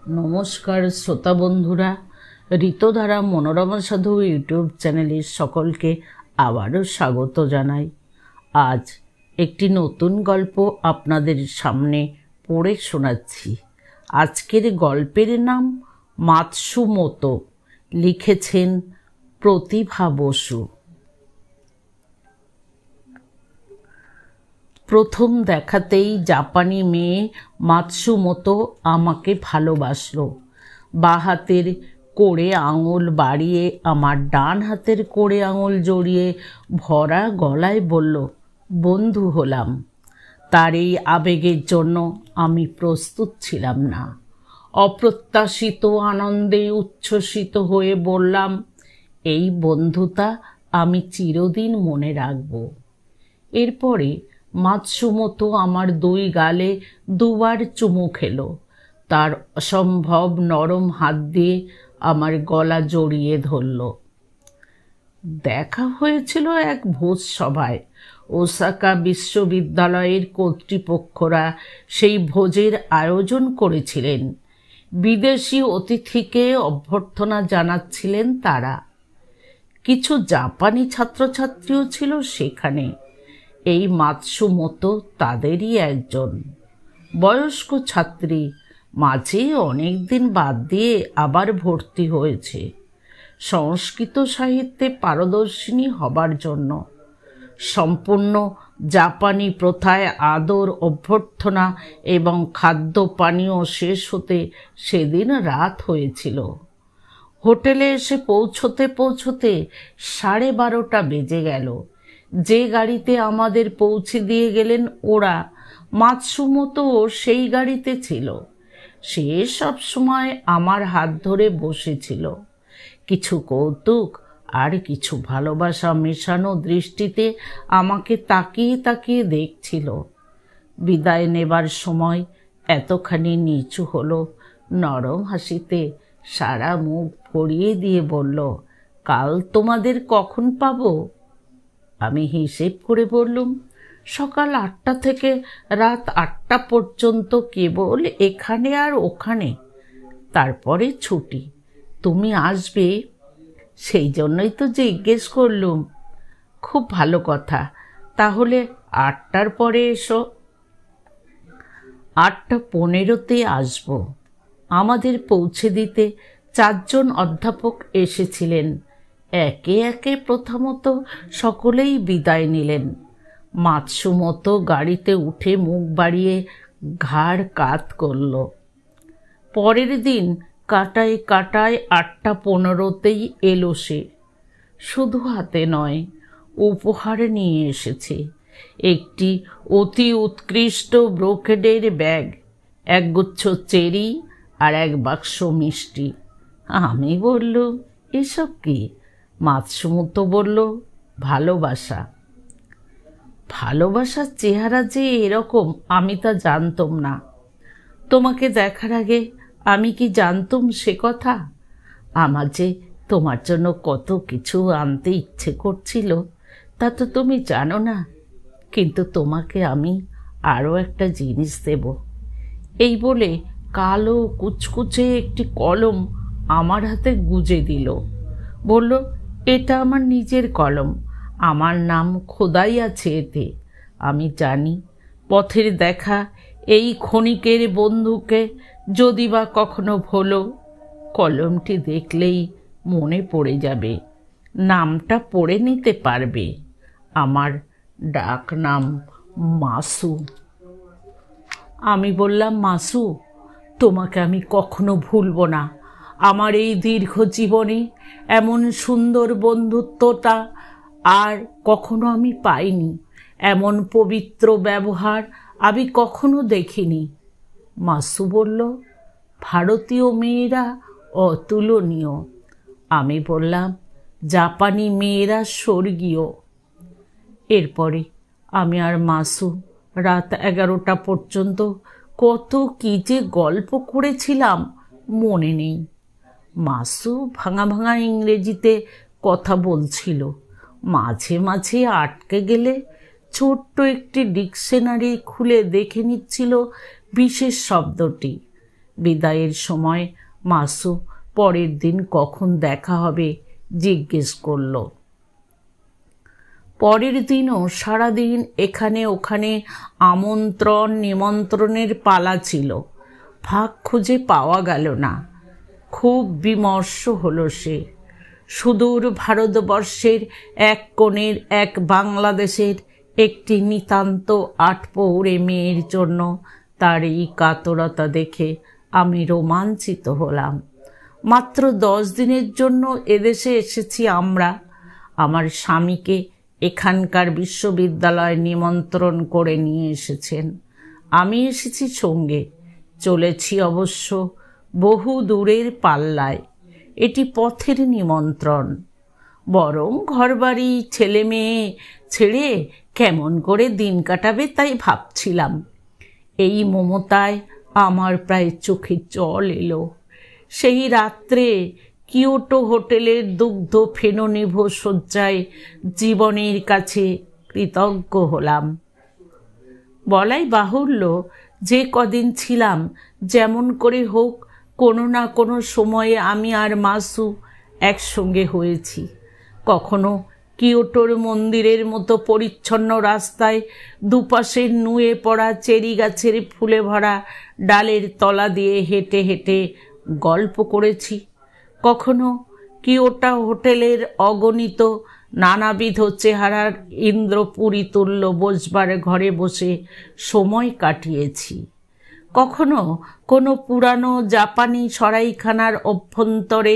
নমস্কার শ্রোতা বন্ধুরা, ঋতধারা মনোরমা সাধু ইউটিউব চ্যানেলের সকলকে আবারও স্বাগত জানাই। আজ একটি নতুন গল্প আপনাদের সামনে পড়ে শোনাচ্ছি। আজকের গল্পের নাম মাতসুমোতো, লিখেছেন প্রতিভা বসু। প্রথম দেখাতেই জাপানি মেয়ে মাতসুমোতো আমাকে ভালোবাসলো। বাঁ হাতের কোড়ে আঙুল বাড়িয়ে আমার ডান হাতের কোড়ে আঙুল জড়িয়ে ভরা গলায় বলল, বন্ধু হলাম। তার এই আবেগের জন্য আমি প্রস্তুত ছিলাম না। অপ্রত্যাশিত আনন্দে উচ্ছ্বসিত হয়ে বললাম, এই বন্ধুতা আমি চিরদিন মনে রাখব। এরপরে মাতসুমোতো আমার দুই গালে দুবার চুমু খেলো। তার অসম্ভব নরম হাত দিয়ে আমার গলা জড়িয়ে ধরল। দেখা হয়েছিল এক ভোজ সভায়। ওসাকা বিশ্ববিদ্যালয়ের কর্তৃপক্ষরা সেই ভোজের আয়োজন করেছিলেন। বিদেশি অতিথিকে অভ্যর্থনা জানাচ্ছিলেন তারা। কিছু জাপানি ছাত্রছাত্রীও ছিল সেখানে। এই মাতসুমোতো তাদেরই একজন। বয়স্ক ছাত্রী, মাঝে অনেক দিন বাদ দিয়ে আবার ভর্তি হয়েছে সংস্কৃত সাহিত্যে পারদর্শিনী হবার জন্য। সম্পূর্ণ জাপানি প্রথায় আদর, অভ্যর্থনা এবং খাদ্য পানীয় শেষ হতে সেদিন রাত হয়েছিল। হোটেলে এসে পৌঁছতে 12:30 বেজে গেল। যে গাড়িতে আমাদের পৌঁছে দিয়ে গেলেন ওরা, মাতসুমোতো সেই গাড়িতে ছিল। সে সব সময় আমার হাত ধরে বসেছিল। কিছু কৌতুক আর কিছু ভালোবাসা মেশানো দৃষ্টিতে আমাকে তাকিয়ে তাকিয়ে দেখছিল। বিদায় নেবার সময় এতখানি নিচু হলো, নরম হাসিতে সারা মুখ ভরিয়ে দিয়ে বলল, কাল তোমাদের কখন পাবো? আমি হিসেব করে বললুম, সকাল 8টা থেকে রাত 8টা পর্যন্ত কেবল এখানে আর ওখানে, তারপরে ছুটি। তুমি আসবে? সেই জন্যই তো জিজ্ঞেস করলুম। খুব ভালো কথা, তাহলে 8টার পরে এসো। 8:15 আসবো। আমাদের পৌঁছে দিতে 4 জন অধ্যাপক এসেছিলেন। একে একে প্রথমত সকলেই বিদায় নিলেন। মাতসুমোতো গাড়িতে উঠে মুখ বাড়িয়ে ঘাড় কাত করল। পরের দিন কাটায় 8:15 এলো সে। শুধু হাতে নয়, উপহার নিয়ে এসেছে। একটি অতি উৎকৃষ্ট ব্রোকেডের ব্যাগ, একগুচ্ছ চেরি আর এক বাক্স মিষ্টি। আমি বললুম, এসব কি? মাতসুমোতো বলল, ভালোবাসা। ভালোবাসার চেহারা যে এরকম আমি তা জানতাম না। তোমাকে দেখার আগে আমি কি জানতুম সে কথা? আমার যে তোমার জন্য কত কিছু আনতে ইচ্ছে করছিল তা তো তুমি জানো না। কিন্তু তোমাকে আমি আরও একটা জিনিস দেব। এই বলে কালো কুচকুচে একটি কলম আমার হাতে গুজে দিল। বলল, এটা আমার নিজের কলম, আমার নাম খোদাই আছে এতে। আমি জানি পথের দেখা এই ক্ষণিকের বন্ধুকে যদি বা কখনো ভোলো, কলমটি দেখলেই মনে পড়ে যাবে, নামটা পড়ে নিতে পারবে। আমার ডাক নাম মাসু। আমি বললাম, মাসু, তোমাকে আমি কখনো ভুলবো না। আমার এই দীর্ঘ জীবনে এমন সুন্দর বন্ধুত্বটা আর কখনো আমি পাইনি। এমন পবিত্র ব্যবহার আমি কখনো দেখিনি। মাসু বলল, ভারতীয় মেয়েরা অতুলনীয়। আমি বললাম, জাপানি মেয়েরা স্বর্গীয়। এরপরে আমি আর মাসু রাত 11টা পর্যন্ত কত কি যে গল্প করেছিলাম মনে নেই। মাসু ভাঙা ভাঙা ইংরেজিতে কথা বলছিল। মাঝে মাঝে আটকে গেলে ছোট্ট একটি ডিকশনারি খুলে দেখে নিচ্ছিল বিশেষ শব্দটি। বিদায়ের সময় মাসু পরের দিন কখন দেখা হবে জিজ্ঞেস করল। পরের দিনও সারাদিন এখানে ওখানে আমন্ত্রণ নিমন্ত্রণের পালা ছিল, ফাঁক খুঁজে পাওয়া গেল না। খুব বিমর্ষ হলো সে। সুদূর ভারতবর্ষের এক কোণের এক বাংলাদেশের একটি নিতান্ত আটপৌরে মেয়ের জন্য তার এই কাতরতা দেখে আমি রোমাঞ্চিত হলাম। মাত্র 10 দিনের জন্য এদেশে এসেছি আমরা। আমার স্বামীকে এখানকার বিশ্ববিদ্যালয়ে নিমন্ত্রণ করে নিয়ে এসেছেন। আমি এসেছি সঙ্গে। চলেছি অবশ্য বহু দূরের পাল্লায়। এটি পথের নিমন্ত্রণ। বরং ঘরবাড়ি ছেলে মেয়ে ছেড়ে কেমন করে দিন কাটাবে তাই ভাবছিলাম। এই মমতায় আমার প্রায় চোখে জল এলো। সেই রাত্রে কিয়োটো হোটেলের দুগ্ধ ফেননিভ শয্যায় জীবনের কাছে কৃতজ্ঞ হলাম। বলাই বাহুল্য, যে কদিন ছিলাম যেমন করে হোক কোনো না কোনো সময়ে আমি আর মাসু একসঙ্গে হয়েছি। কখনো কিয়োটোর মন্দিরের মতো পরিচ্ছন্ন রাস্তায় দুপাশের নুয়ে পড়া চেরি গাছের ফুলে ভরা ডালের তলা দিয়ে হেঁটে হেঁটে গল্প করেছি। কখনো কিয়োটো হোটেলের অগণিত নানাবিধ চেহারার ইন্দ্রপুরী তুল্য বসবার ঘরে বসে সময় কাটিয়েছি। কখনো কোনো পুরানো জাপানি সরাইখানার অভ্যন্তরে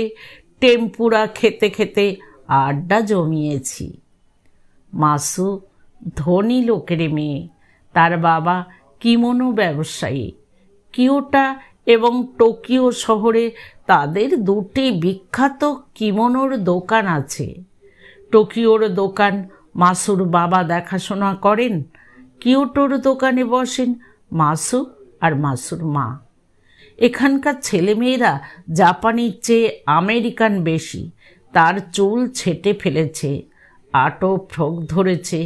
টেম্পুরা খেতে খেতে আড্ডা জমিয়েছি। মাসু ধনী লোকের মেয়ে। তার বাবা কিমোনো ব্যবসায়ী। কিয়োটো এবং টোকিও শহরে তাদের দুটি বিখ্যাত কিমোনোর দোকান আছে। টোকিওর দোকান মাসুর বাবা দেখাশোনা করেন। কিয়োটোর দোকানে বসেন মাসু আর মাসুর মা। এখানকার ছেলেমেয়েরা জাপানির চেয়ে আমেরিকান বেশি। তার চুল ছেটে ফেলেছে, আটো ফ্রক ধরেছে,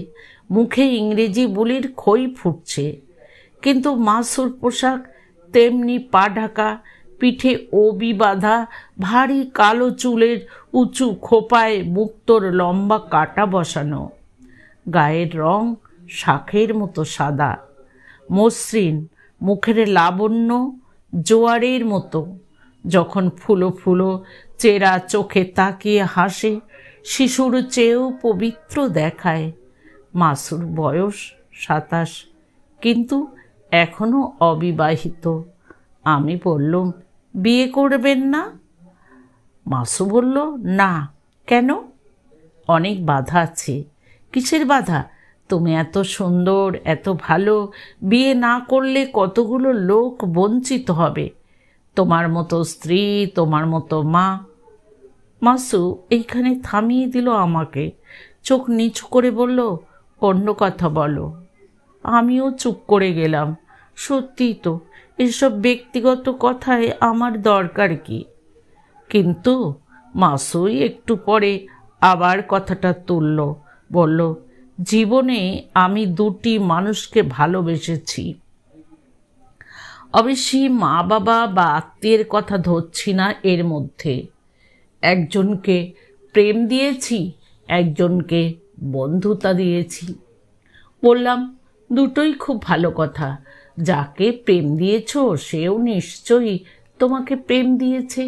মুখে ইংরেজি বুলির খই ফুটছে। কিন্তু মাসুর পোশাক তেমনি পা ঢাকা, পিঠে ওবি বাঁধা, ভারী কালো চুলের উঁচু খোপায় মুক্তোর লম্বা কাটা বসানো। গায়ের রং শাঁখের মতো সাদা, মসৃণ। মুখের লাবণ্য জোয়ারের মতো। যখন ফুলো ফুলো চেরা চোখে তাকিয়ে হাসে, শিশুর চেয়েও পবিত্র দেখায়। মাসুর বয়স 27, কিন্তু এখনো অবিবাহিত। আমি বললাম, বিয়ে করবেন না? মাসু বলল, না। কেন? অনেক বাধা আছে। কিসের বাধা? তুমি এত সুন্দর, এত ভালো, বিয়ে না করলে কতগুলো লোক বঞ্চিত হবে। তোমার মতো স্ত্রী, তোমার মতো মা। মাসু এইখানে থামিয়ে দিল আমাকে। চোখ নিচু করে বলল, অন্য কথা বলো। আমিও চুপ করে গেলাম। সত্যি তো, এসব ব্যক্তিগত কথায় আমার দরকার কি? কিন্তু মাসুই একটু পরে আবার কথাটা তুলল। বলল, জীবনে আমি 2টি মানুষকে ভালোবেসেছি। অবশ্যই মা বাবা বা আত্মীয়ের কথা ধরছি না এর মধ্যে। একজনকে প্রেম দিয়েছি, একজনকে বন্ধুতা দিয়েছি। বললাম, দুটোই খুব ভালো কথা। যাকে প্রেম দিয়েছ সেও নিশ্চয়ই তোমাকে প্রেম দিয়েছে,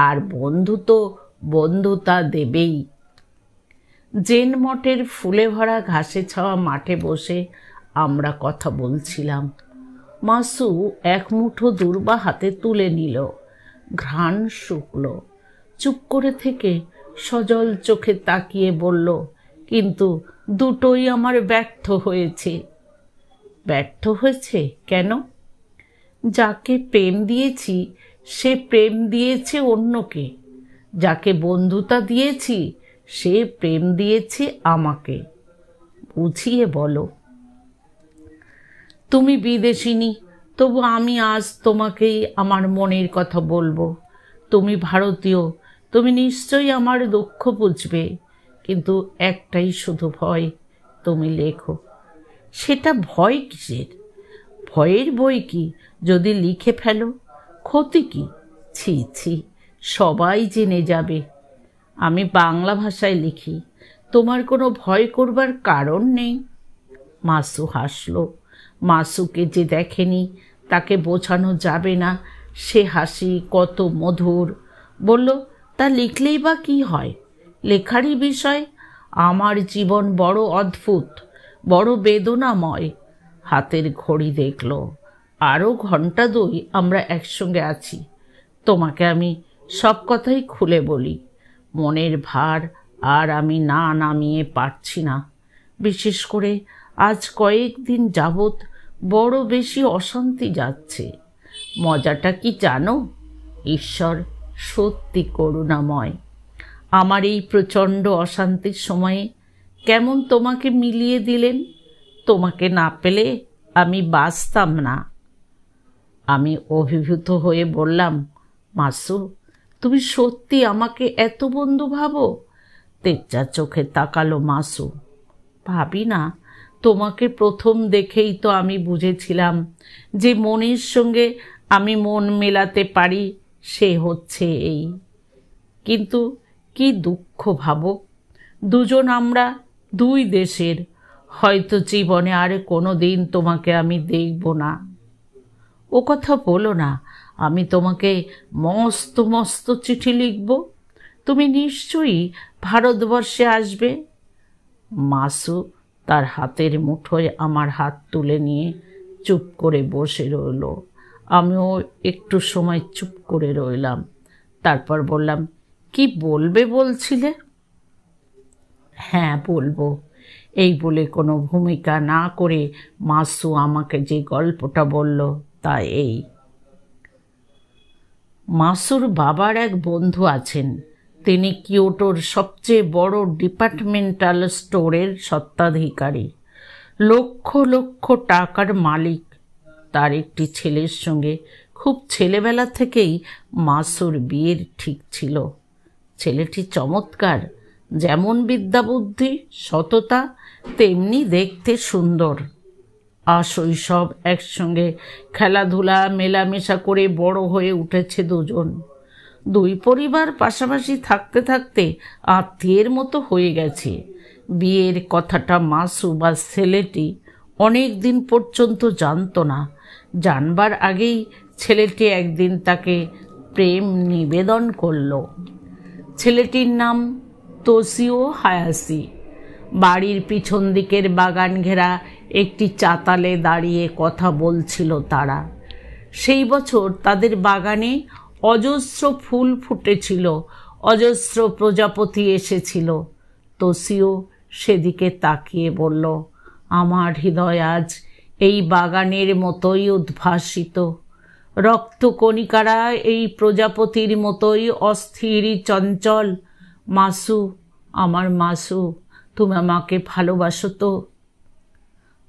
আর বন্ধু তো বন্ধুতা দেবেই। জেন মঠের ফুলে ভরা ঘাসে ছাওয়া মাঠে বসে আমরা কথা বলছিলাম। মাসু এক মুঠো দূর্বা হাতে তুলে নিল। ঘ্রাণ শুকলো। চুপ করে থেকে সজল চোখে তাকিয়ে বলল, কিন্তু দুটোই আমার ব্যর্থ হয়েছে। ব্যর্থ হয়েছে কেন? যাকে প্রেম দিয়েছি সে প্রেম দিয়েছে অন্যকে। যাকে বন্ধুতা দিয়েছি সে প্রেম দিয়েছে আমাকে। বুঝিয়ে বলো। তুমি বিদেশিনী, তবু আমি আজ তোমাকেই আমার মনের কথা বলবো। তুমি ভারতীয়, তুমি নিশ্চয়ই আমার দুঃখ বুঝবে। কিন্তু একটাই শুধু ভয়, তুমি লেখো। সেটা ভয় কিসের? ভয়ের বই কি? যদি লিখে ফেলো ক্ষতি কি? ছি ছি, সবাই জেনে যাবে। আমি বাংলা ভাষায় লিখি, তোমার কোনো ভয় করবার কারণ নেই। মাসু হাসল। মাসুকে যে দেখেনি তাকে বোঝানো যাবে না সে হাসি কত মধুর। বলল, তা লিখলেই বা কি হয়? লেখারই বিষয়। আমার জীবন বড় অদ্ভুত, বড় বেদনাময়। হাতের ঘড়ি দেখল, আরও ঘন্টা 2 আমরা একসঙ্গে আছি। তোমাকে আমি সব কথাই খুলে বলি। মনের ভার আর আমি না নামিয়ে পারছি না। বিশেষ করে আজ কয়েকদিন যাবৎ বড় বেশি অশান্তি যাচ্ছে। মজাটা কি জানো? ঈশ্বর সত্যি করুণাময়। আমার এই প্রচণ্ড অশান্তির সময়ে কেমন তোমাকে মিলিয়ে দিলেন। তোমাকে না পেলে আমি বাঁচতাম না। আমি অভিভূত হয়ে বললাম, মাসু, তুমি সত্যি আমাকে এত বন্ধু ভাবো? তেজ্জা চোখে তাকালো মাসু। ভাবি না, তোমাকে প্রথম দেখেই তো আমি বুঝেছিলাম যে মনের সঙ্গে আমি মন মেলাতে পারি, সে হচ্ছে এই। কিন্তু কি দুঃখ ভাবো, দুজন আমরা 2 দেশের। হয়তো জীবনে আর কোনো দিন তোমাকে আমি দেখব না। ও কথা বলো না, আমি তোমাকে মস্ত মস্ত চিঠি লিখব। তুমি নিশ্চয়ই ভারতবর্ষে আসবে। মাসু তার হাতের মুঠোয় আমার হাত তুলে নিয়ে চুপ করে বসে রইল। আমিও একটু সময় চুপ করে রইলাম। তারপর বললাম, কি বলবে বলছিলে? হ্যাঁ বলবো। এই বলে কোনো ভূমিকা না করে মাসু আমাকে যে গল্পটা বলল তা এই। মাসুর বাবার এক বন্ধু আছেন। তিনি কিয়োটোর সবচেয়ে বড় ডিপার্টমেন্টাল স্টোরের স্বত্বাধিকারী, লক্ষ লক্ষ টাকার মালিক। তার একটি ছেলের সঙ্গে খুব ছেলেবেলা থেকেই মাসুর বিয়ের ঠিক ছিল। ছেলেটি চমৎকার, যেমন বিদ্যাবুদ্ধি সততা তেমনি দেখতে সুন্দর। আশৈশব একসঙ্গে খেলাধুলা মেলামেশা করে বড় হয়ে উঠেছে দুজন। 2 পরিবার পাশাপাশি থাকতে থাকতে আত্মীয়ের মতো হয়ে গেছে। বিয়ের কথাটা মাসু বা ছেলেটি অনেক দিন পর্যন্ত জানত না। জানবার আগেই ছেলেটি একদিন তাকে প্রেম নিবেদন করল। ছেলেটির নাম তোশিও হায়াশি। বাড়ির পিছন দিকের বাগান ঘেরা একটি চাতালে দাঁড়িয়ে কথা বলছিল তারা। সেই বছর তাদের বাগানে অজস্র ফুল ফুটেছিল, অজস্র প্রজাপতি এসেছিল। তোশিও সেদিকে তাকিয়ে বলল, আমার হৃদয় আজ এই বাগানের মতোই উদ্ভাসিত। রক্তকণিকারা এই প্রজাপতির মতোই অস্থির চঞ্চল। মাসু, আমার মাসু, তুমি আমাকে ভালোবাসো তো?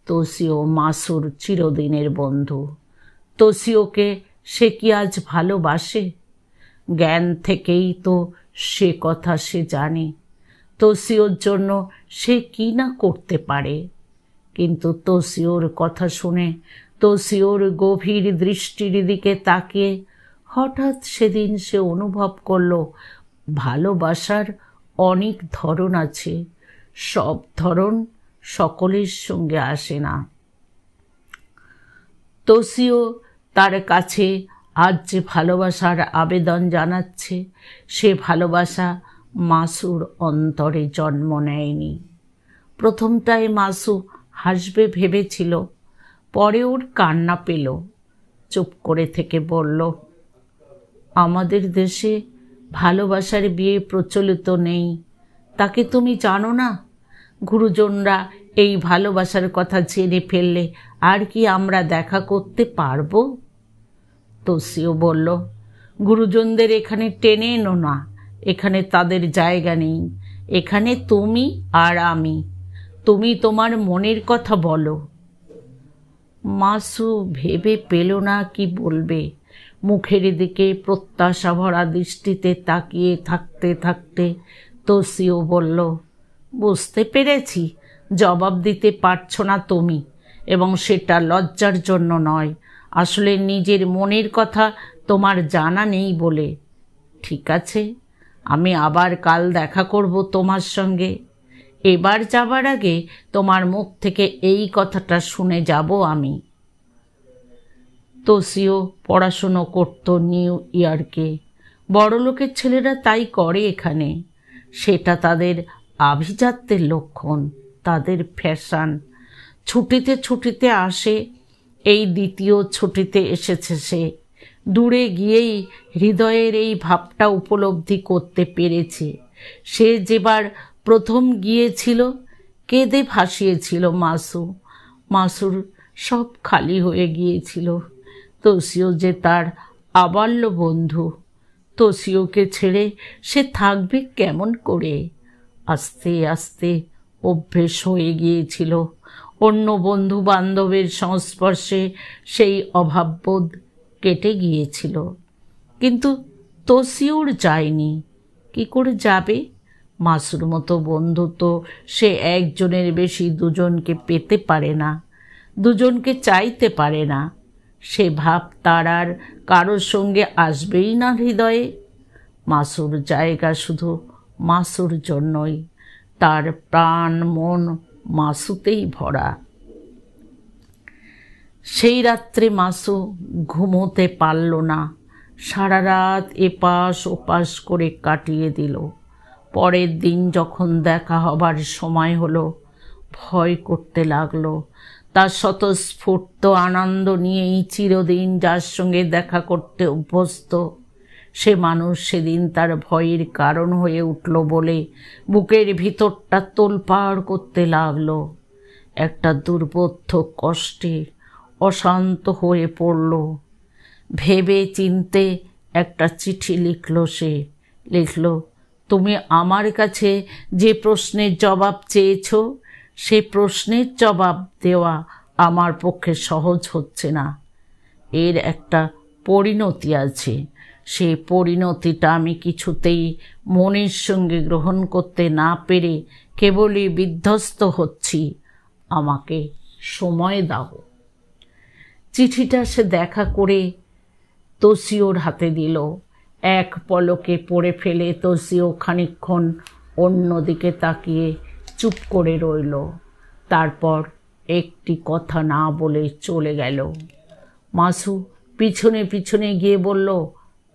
তোশিও মাসুর চিরদিনের বন্ধু। তোশিওকে সে কি আজ ভালোবাসে? জ্ঞান থেকেই তো সে কথা সে জানে। তোশিওর জন্য সে কি না করতে পারে। কিন্তু তোশিওর কথা শুনে, তোশিওর গভীর দৃষ্টির দিকে তাকিয়ে হঠাৎ সেদিন সে অনুভব করল, ভালোবাসার অনেক ধরন আছে। সব ধরন সকলের সঙ্গে আসে না। তোশিও তার কাছে আজ যে ভালোবাসার আবেদন জানাচ্ছে, সে ভালোবাসা মাসুর অন্তরে জন্ম নেয়নি। প্রথমটায় মাসু হাসবে ভেবেছিল, পরে ওর কান্না পেল। চুপ করে থেকে বলল, আমাদের দেশে ভালোবাসার বিয়ে প্রচলিত নেই। তাকে তুমি জানো না? গুরুজনরা এই ভালোবাসার কথা জেনে ফেললে আর কি আমরা দেখা করতে পারবো? তোশিও বলল, গুরুজনদের এখানে টেনে এনো না। এখানে তাদের জায়গা নেই। এখানে তুমি আর আমি। তুমি তোমার মনের কথা বলো। মাসু ভেবে পেল না কি বলবে। মুখের দিকে প্রত্যাশা ভরা দৃষ্টিতে তাকিয়ে থাকতে থাকতে তোশিও বলল, বুঝতে পেরেছি, জবাব দিতে পারছো না তুমি, এবং সেটা লজ্জার জন্য নয়। আসলে নিজের মনের কথা তোমার জানা নেই বলে। ঠিক আছে, আমি আবার কাল দেখা করব তোমার সঙ্গে। এবার যাবার আগে তোমার মুখ থেকে এই কথাটা শুনে যাব আমি। তোসিও পড়াশুনো করত নিউ ইয়র্কে। বড়লোকের ছেলেরা তাই করে এখানে। সেটা তাদের আভিজাত্যের লক্ষণ, তাদের ফ্যাশন। ছুটিতে ছুটিতে আসে। এই দ্বিতীয় ছুটিতে এসেছে সে। দূরে গিয়েই হৃদয়ের এই ভাবটা উপলব্ধি করতে পেরেছে। সে যেবার প্রথম গিয়েছিল কেঁদে ভাসিয়েছিল মাসুর সব খালি হয়ে গিয়েছিল। তোসিও যে তার আবাল্য বন্ধু, তোসিওকে ছেড়ে সে থাকবে কেমন করে? আস্তে আস্তে অভ্যেস হয়ে গিয়েছিল। অন্য বন্ধু বান্ধবের সংস্পর্শে সেই অভাববোধ কেটে গিয়েছিল। কিন্তু তোসিওর যায়নি। কি করে যাবে? মাসুর মতো বন্ধু তো সে একজনের বেশি দুজনকে পেতে পারে না, দুজনকে চাইতে পারে না। সে ভাব তার আর কারোর সঙ্গে আসবেই না হৃদয়ে। মাসুর জায়গা শুধু মাসুর জন্যই। তার প্রাণ মন মাসুতেই ভরা। সেই রাত্রে মাসু ঘুমোতে পারল না। সারা রাত এপাশ ওপাশ করে কাটিয়ে দিল। পরের দিন যখন দেখা হবার সময় হলো, ভয় করতে লাগলো। তার স্বতঃস্ফূর্ত আনন্দ নিয়েই চিরদিন যার সঙ্গে দেখা করতে অভ্যস্ত, সে মানুষ সেদিন তার ভয়ের কারণ হয়ে উঠল বলে বুকের ভিতরটা তোলপাড় করতে লাগলো। একটা দুর্বোধ্য কষ্টে অশান্ত হয়ে পড়ল। ভেবে চিনতে একটা চিঠি লিখল সে। লিখল, তুমি আমার কাছে যে প্রশ্নের জবাব চেয়েছ, সে প্রশ্নের জবাব দেওয়া আমার পক্ষে সহজ হচ্ছে না। এর একটা পরিণতি আছে। সেই পরিণতিটা আমি কিছুতেই মনের সঙ্গে গ্রহণ করতে না পেরে কেবলই বিধ্বস্ত হচ্ছি। আমাকে সময় দাও। চিঠিটা সে দেখা করে তোসিওর হাতে দিল। এক পলকে পড়ে ফেলে তোসিও খানিকক্ষণ অন্যদিকে তাকিয়ে চুপ করে রইল। তারপর একটি কথা না বলে চলে গেল। মাসু পিছনে পিছনে গিয়ে বলল,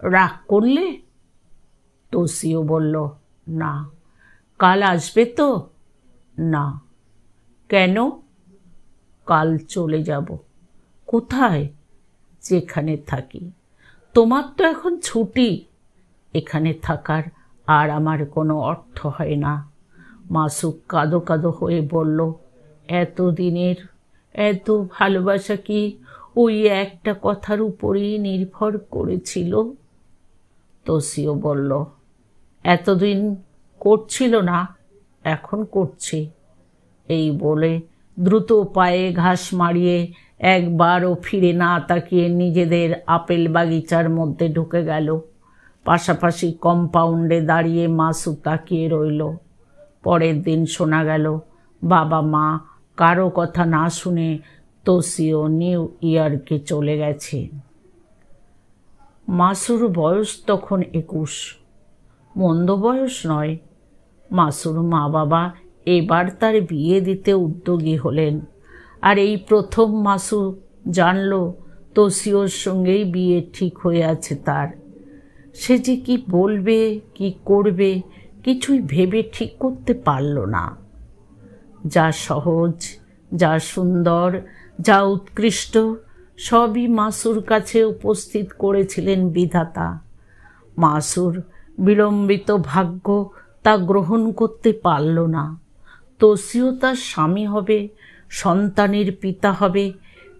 রাগ করলে? তোসিও বলল, না। কাল আসবে তো? না। কেন? কাল চলে যাব। কোথায়? যেখানে থাকি। তোমার তো এখন ছুটি। এখানে থাকার আর আমার কোনো অর্থ হয় না। মাসু কাঁদো কাঁদো হয়ে বলল, এতদিনের এত ভালোবাসা কি ওই একটা কথার উপরেই নির্ভর করেছিল? তোসিও বলল, এতদিন করছিল না, এখন করছে। এই বলে দ্রুত পায়ে ঘাস মারিয়ে একবারও ফিরে না তাকিয়ে নিজেদের আপেল বাগিচার মধ্যে ঢুকে গেল। পাশাপাশি কম্পাউন্ডে দাঁড়িয়ে মাসু তাকিয়ে রইল। পরের দিন শোনা গেল বাবা মা কারো কথা না শুনে তোসিও নিউ ইয়র্কে চলে গেছে। মাসুর বয়স তখন 21। মন্দ বয়স নয়। মাসুর মা বাবা এবার তার বিয়ে দিতে উদ্যোগী হলেন। আর এই প্রথম মাসু জানল তোসিওর সঙ্গেই বিয়ে ঠিক হয়ে আছে তার। সে যে কি বলবে কি করবে কিছুই ভেবে ঠিক করতে পারল না। যা সহজ, যা সুন্দর, যা উৎকৃষ্ট সবই মাসুর কাছে উপস্থিত করেছিলেন বিধাতা। মাসুর বিলম্বিত ভাগ্য তা গ্রহণ করতে পারল না। তোসিও তার স্বামী হবে, সন্তানের পিতা হবে,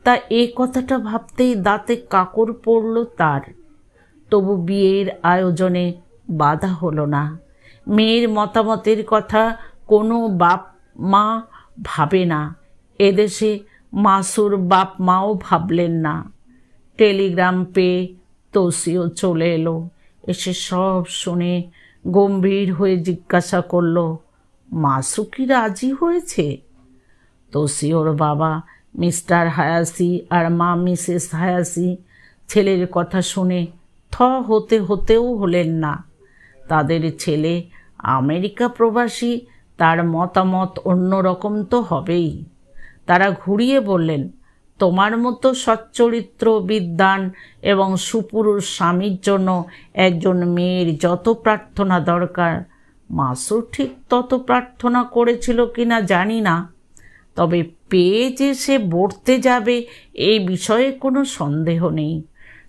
তা এ কথাটা ভাবতেই দাঁতে কাকড় পড়ল তার। তবু বিয়ের আয়োজনে বাধা হলো না। মেয়ের মতামতের কথা কোনো বাপ মা ভাবে না। এদেশে মাসুর বাপ মাও ভাবলেন না। টেলিগ্রাম পেয়ে তোসিও চলে এলো। এসে সব শুনে গম্ভীর হয়ে জিজ্ঞাসা করল, মাসু কি রাজি হয়েছে? তোসিওর বাবা মিস্টার হায়াসি আর মা মিসেস হায়াসি ছেলের কথা শুনে হতেও হলেন না। তাদের ছেলে আমেরিকা প্রবাসী, তার মতামত অন্যরকম তো হবেই। তারা ঘুরিয়ে বললেন, তোমার মতো সচ্চরিত্র, বিদ্বান এবং সুপুরুষ স্বামীর জন্য একজন মেয়ের যত প্রার্থনা দরকার, মাসুর ঠিক তত প্রার্থনা করেছিল কিনা জানি না, তবে পেয়ে যে সে বর্তে যাবে এই বিষয়ে কোনো সন্দেহ নেই।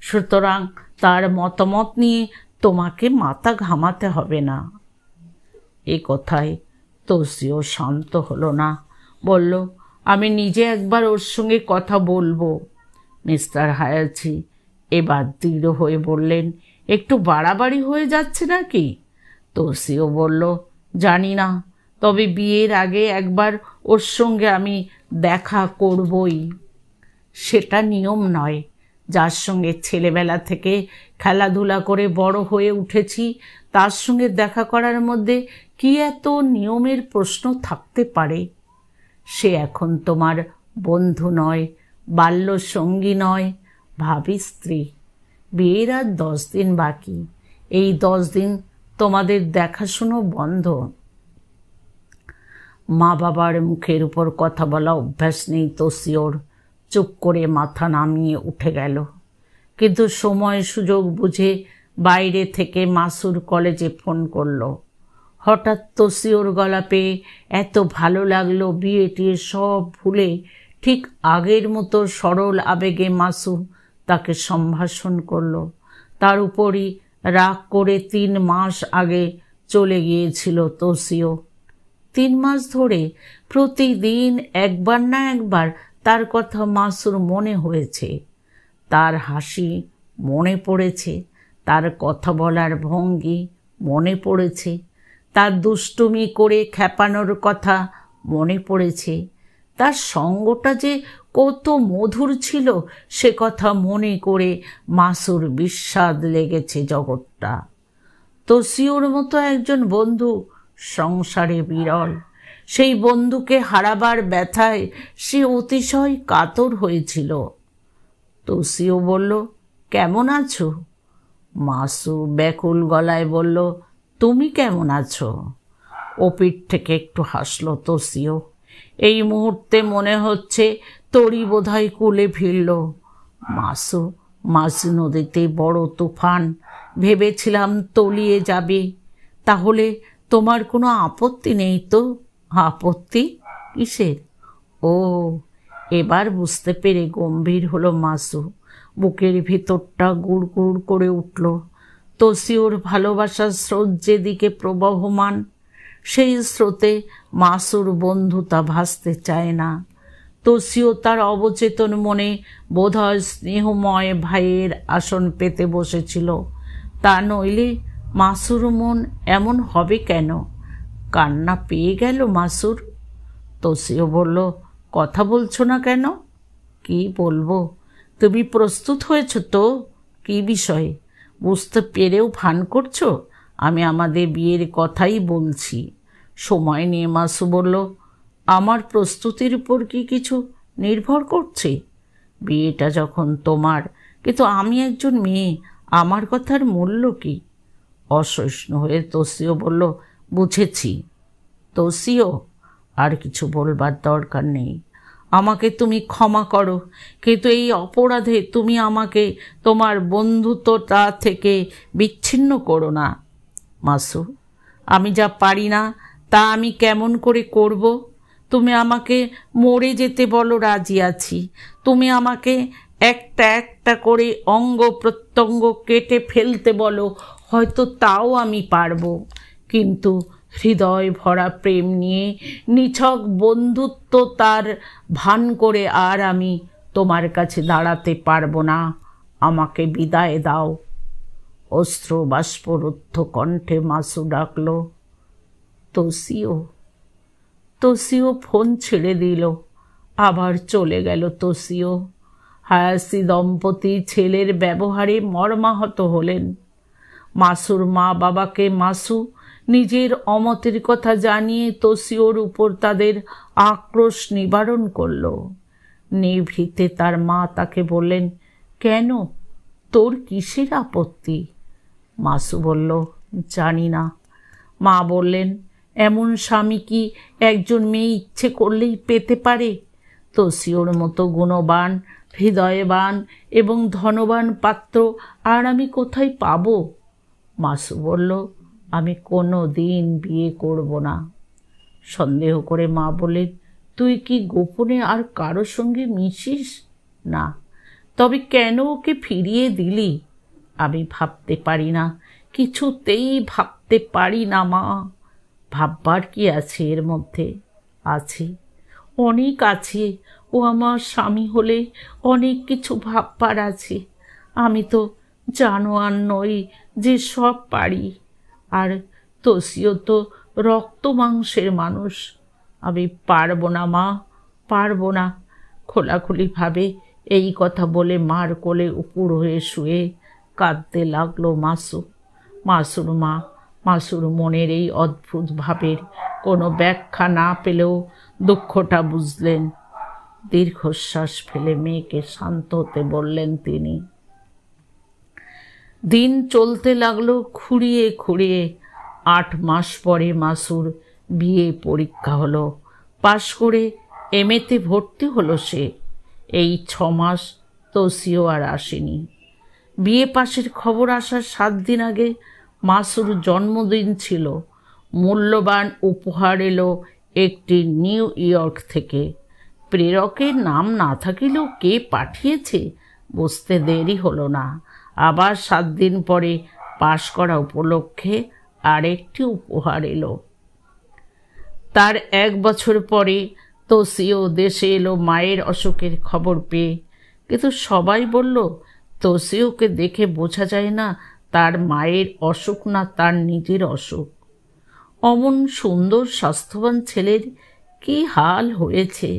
সুতরাং তার মতামত নিয়ে তোমাকে মাথা ঘামাতে হবে না। এ কথায় তোষিও শান্ত হলো না, বলল, আমি নিজে একবার ওর সঙ্গে কথা বলবো। মিস্টার হায়াসি এবার দৃঢ় হয়ে বললেন, একটু বাড়াবাড়ি হয়ে যাচ্ছে নাকি? তোষিও বলল, জানি না, তবে বিয়ের আগে একবার ওর সঙ্গে আমি দেখা করবই। সেটা নিয়ম নয়। যার সঙ্গে ছেলেবেলা থেকে খেলাধুলা করে বড় হয়ে উঠেছি তার সঙ্গে দেখা করার মধ্যে কি এত নিয়মের প্রশ্ন থাকতে পারে? সে এখন তোমার বন্ধু নয়, বাল্য সঙ্গী নয়, ভাবী স্ত্রী। বিয়ের আর 10 দিন বাকি। এই 10 দিন তোমাদের দেখাশুনো বন্ধ। মা বাবার মুখের উপর কথা বলা অভ্যাস নেই তোষিওর। চুপ করে মাথা নামিয়ে উঠে গেল। কিন্তু সময় সুযোগ বুঝে বাইরে থেকে মাসুর কলেজে ফোন করলো। হঠাৎ তোষিওর গলা পেয়ে এত ভালো লাগলো, বিয়েটির সব ভুলে ঠিক আগের মতো সরল আবেগে মাসু তাকে সম্ভাষণ করলো। তার উপরই রাগ করে 3 মাস আগে চলে গিয়েছিল তোষিও। 3 মাস ধরে প্রতিদিন একবার না একবার তার কথা মাসুর মনে হয়েছে। তার হাসি মনে পড়েছে, তার কথা বলার ভঙ্গি মনে পড়েছে, তার দুষ্টুমি করে খেপানোর কথা মনে পড়েছে, তার সঙ্গটা যে কত মধুর ছিল সে কথা মনে করে মাসুর বিস্বাদ লেগেছে জগৎটা। তোষিওর মতো একজন বন্ধু সংসারে বিরল। সেই বন্ধুকে হারাবার ব্যথায় সে অতিশয় কাতর হয়েছিল। তোষিও বলল, কেমন আছো? মাসু ব্যাকুল গলায় বলল, তুমি কেমন আছো? ও পিঠ থেকে একটু হাসলো তোষিও। এই মুহূর্তে মনে হচ্ছে তরি বোধহয় কূলে ফিরল। মাসু, মাঝ নদীতে বড় তুফান, ভেবেছিলাম তলিয়ে যাবে। তাহলে তোমার কোনো আপত্তি নেই তো? আপত্তি কিসের? ও, এবার বুঝতে পেরে গম্ভীর হলো মাসু। বুকের ভিতরটা গুড় গুড় করে উঠল। তোষিওর ভালোবাসার স্রোত যেদিকে প্রবহমান, সেই স্রোতে মাসুর বন্ধুতা ভাসতে চায় না। তোষিও তার অবচেতন মনে বোধহয় স্নেহময় ভাইয়ের আসন পেতে বসেছিল। তা নইলে মাসুর মন এমন হবে কেন? কান্না পেয়ে গেল মাসুর। তোষিও বলল, কথা বলছো না কেন? কি বলবো? তুমি প্রস্তুত হয়েছ তো? কি বিষয়ে? বুঝতে পেরেও ভান করছো আমি আমাদের বিয়ের কথাই বলছি। সময় নিয়ে মাসু বলল, আমার প্রস্তুতির উপর কি কিছু নির্ভর করছে? বিয়েটা যখন তোমার, কিন্তু আমি একজন মেয়ে, আমার কথার মূল্য কি? অসহিষ্ণু হয়ে তোষিও বলল, বুঝেছি। তোষিও, আর কিছু বলবার দরকার নেই। আমাকে তুমি ক্ষমা করো, কিন্তু এই অপরাধে তুমি আমাকে তোমার বন্ধুত্বটা থেকে বিচ্ছিন্ন করো না। মাসু, আমি যা পারি না তা আমি কেমন করে করব? তুমি আমাকে মরে যেতে বলো, রাজি আছি। তুমি আমাকে একটা একটা করে অঙ্গ প্রত্যঙ্গ কেটে ফেলতে বলো, হয়তো তাও আমি পারবো। কিন্তু হৃদয় ভরা প্রেম নিয়ে নিছক বন্ধুত্ব তার ভান করে আর আমি তোমার কাছে দাঁড়াতে পারবো না। আমাকে বিদায় দাও। অস্ত্র বাষ্পরুদ্ধ কণ্ঠে মাসু ডাকল, তোষিও। তোষিও ফোন ছেড়ে দিল। আবার চলে গেল তোষিও। হায়াসি দম্পতি ছেলের ব্যবহারে মর্মাহত হলেন। মাসুর মা বাবাকে মাসু নিজের অমতের কথা জানিয়ে তোষিওর উপর তাদের আক্রোশ নিবারণ করল। নিভৃতে তার মা তাকে বললেন, কেন, তোর কিসের আপত্তি? মাসু বলল, জানি না। মা বললেন, এমন স্বামী কি একজন মেয়ে ইচ্ছে করলেই পেতে পারে? তোসিওর মতো গুণবান, হৃদয়বান এবং ধনবান পাত্র আর আমি কোথায় পাব? মাসু বলল, আমি কোনো দিন বিয়ে করব না। সন্দেহ করে মা বললেন, তুই কি গোপনে আর কারোর সঙ্গে মিশিস না? তবে কেন ওকে ফিরিয়ে দিলি? আমি ভাবতে পারি না, কিছুতেই ভাবতে পারি না মা। ভাববার কি আছে এর মধ্যে? আছে, অনেক আছে। ও আমার স্বামী হলে অনেক কিছু ভাববার আছে। আমি তো জানোয়ার নই যে সব পারি। আর তোসিও তো রক্ত মাংসের মানুষ। আমি পারবো না মা, পারবো না। খোলাখুলিভাবে এই কথা বলে মার কোলে উপুর হয়ে শুয়ে কাঁদতে লাগলো মাসু। মাসুর মনের এই অদ্ভুত ভাবের কোনো ব্যাখ্যা না পেলেও দুঃখটা বুঝলেন। দীর্ঘশ্বাস ফেলে মেয়েকে শান্ত হতে বললেন তিনি। দিন চলতে লাগলো খুঁড়িয়ে খুঁড়িয়ে। 8 মাস পরে মাসুর বিয়ে পরীক্ষা হলো। পাশ করে এমএতে ভর্তি হলো সে। এই 6 মাস তোসিও আর আসেনি। বিয়ে পাশের খবর আসার 7 দিন আগে মাসুর জন্মদিন ছিল। মূল্যবান উপহার এলো একটি নিউ ইয়র্ক থেকে। প্রেরকের নাম না থাকিলেও কে পাঠিয়েছে বুঝতে দেরি হলো না। আবার 7 দিন পরে পাশ করা উপলক্ষে আরেকটি উপহার এলো। তার 1 বছর পরে তোসিও দেশে এলো মায়ের অসুখের খবর পেয়ে। কিন্তু সবাই বলল, তোসিওকে দেখে বোঝা যায় না তার মায়ের অসুখ না তার নিজের অসুখ। অমন সুন্দর স্বাস্থ্যবান ছেলের কি হাল হয়েছে?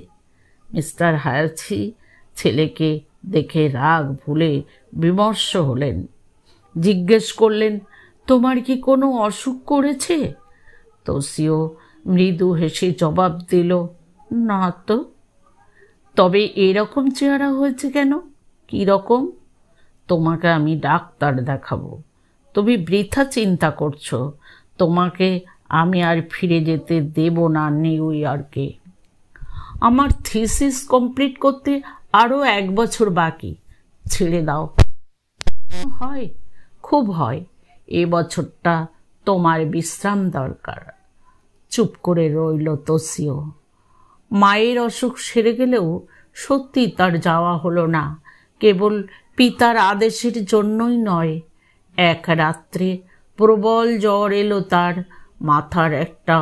মিস্টার হায়াছি ছেলেকে দেখে রাগ ভুলে বিমর্ষ হলেন। জিজ্ঞেস করলেন, তোমার কি কোনো অসুখ করেছে? তোসিও মৃদু হেসে জবাব দিল, না তো। তবে এরকম চেহারা হয়েছে কেন? কি রকম? তোমাকে আমি ডাক্তার দেখাবো। তুমি বৃথা চিন্তা করছো। তোমাকে আমি আর ফিরে যেতে দেব না নিউ ইয়র্কে। আমার থিসিস কমপ্লিট করতে আরও 1 বছর বাকি। ছেড়ে দাও। হয়, খুব হয়। এ বছরটা তোমার বিশ্রাম দরকার। চুপ করে রইল তোসিও। মায়ের অসুখ সেরে গেলেও সত্যি তার যাওয়া হলো না। কেবল পিতার আদেশের জন্যই নয়। এক রাত্রে প্রবল জ্বর এলো তার। মাথার একটা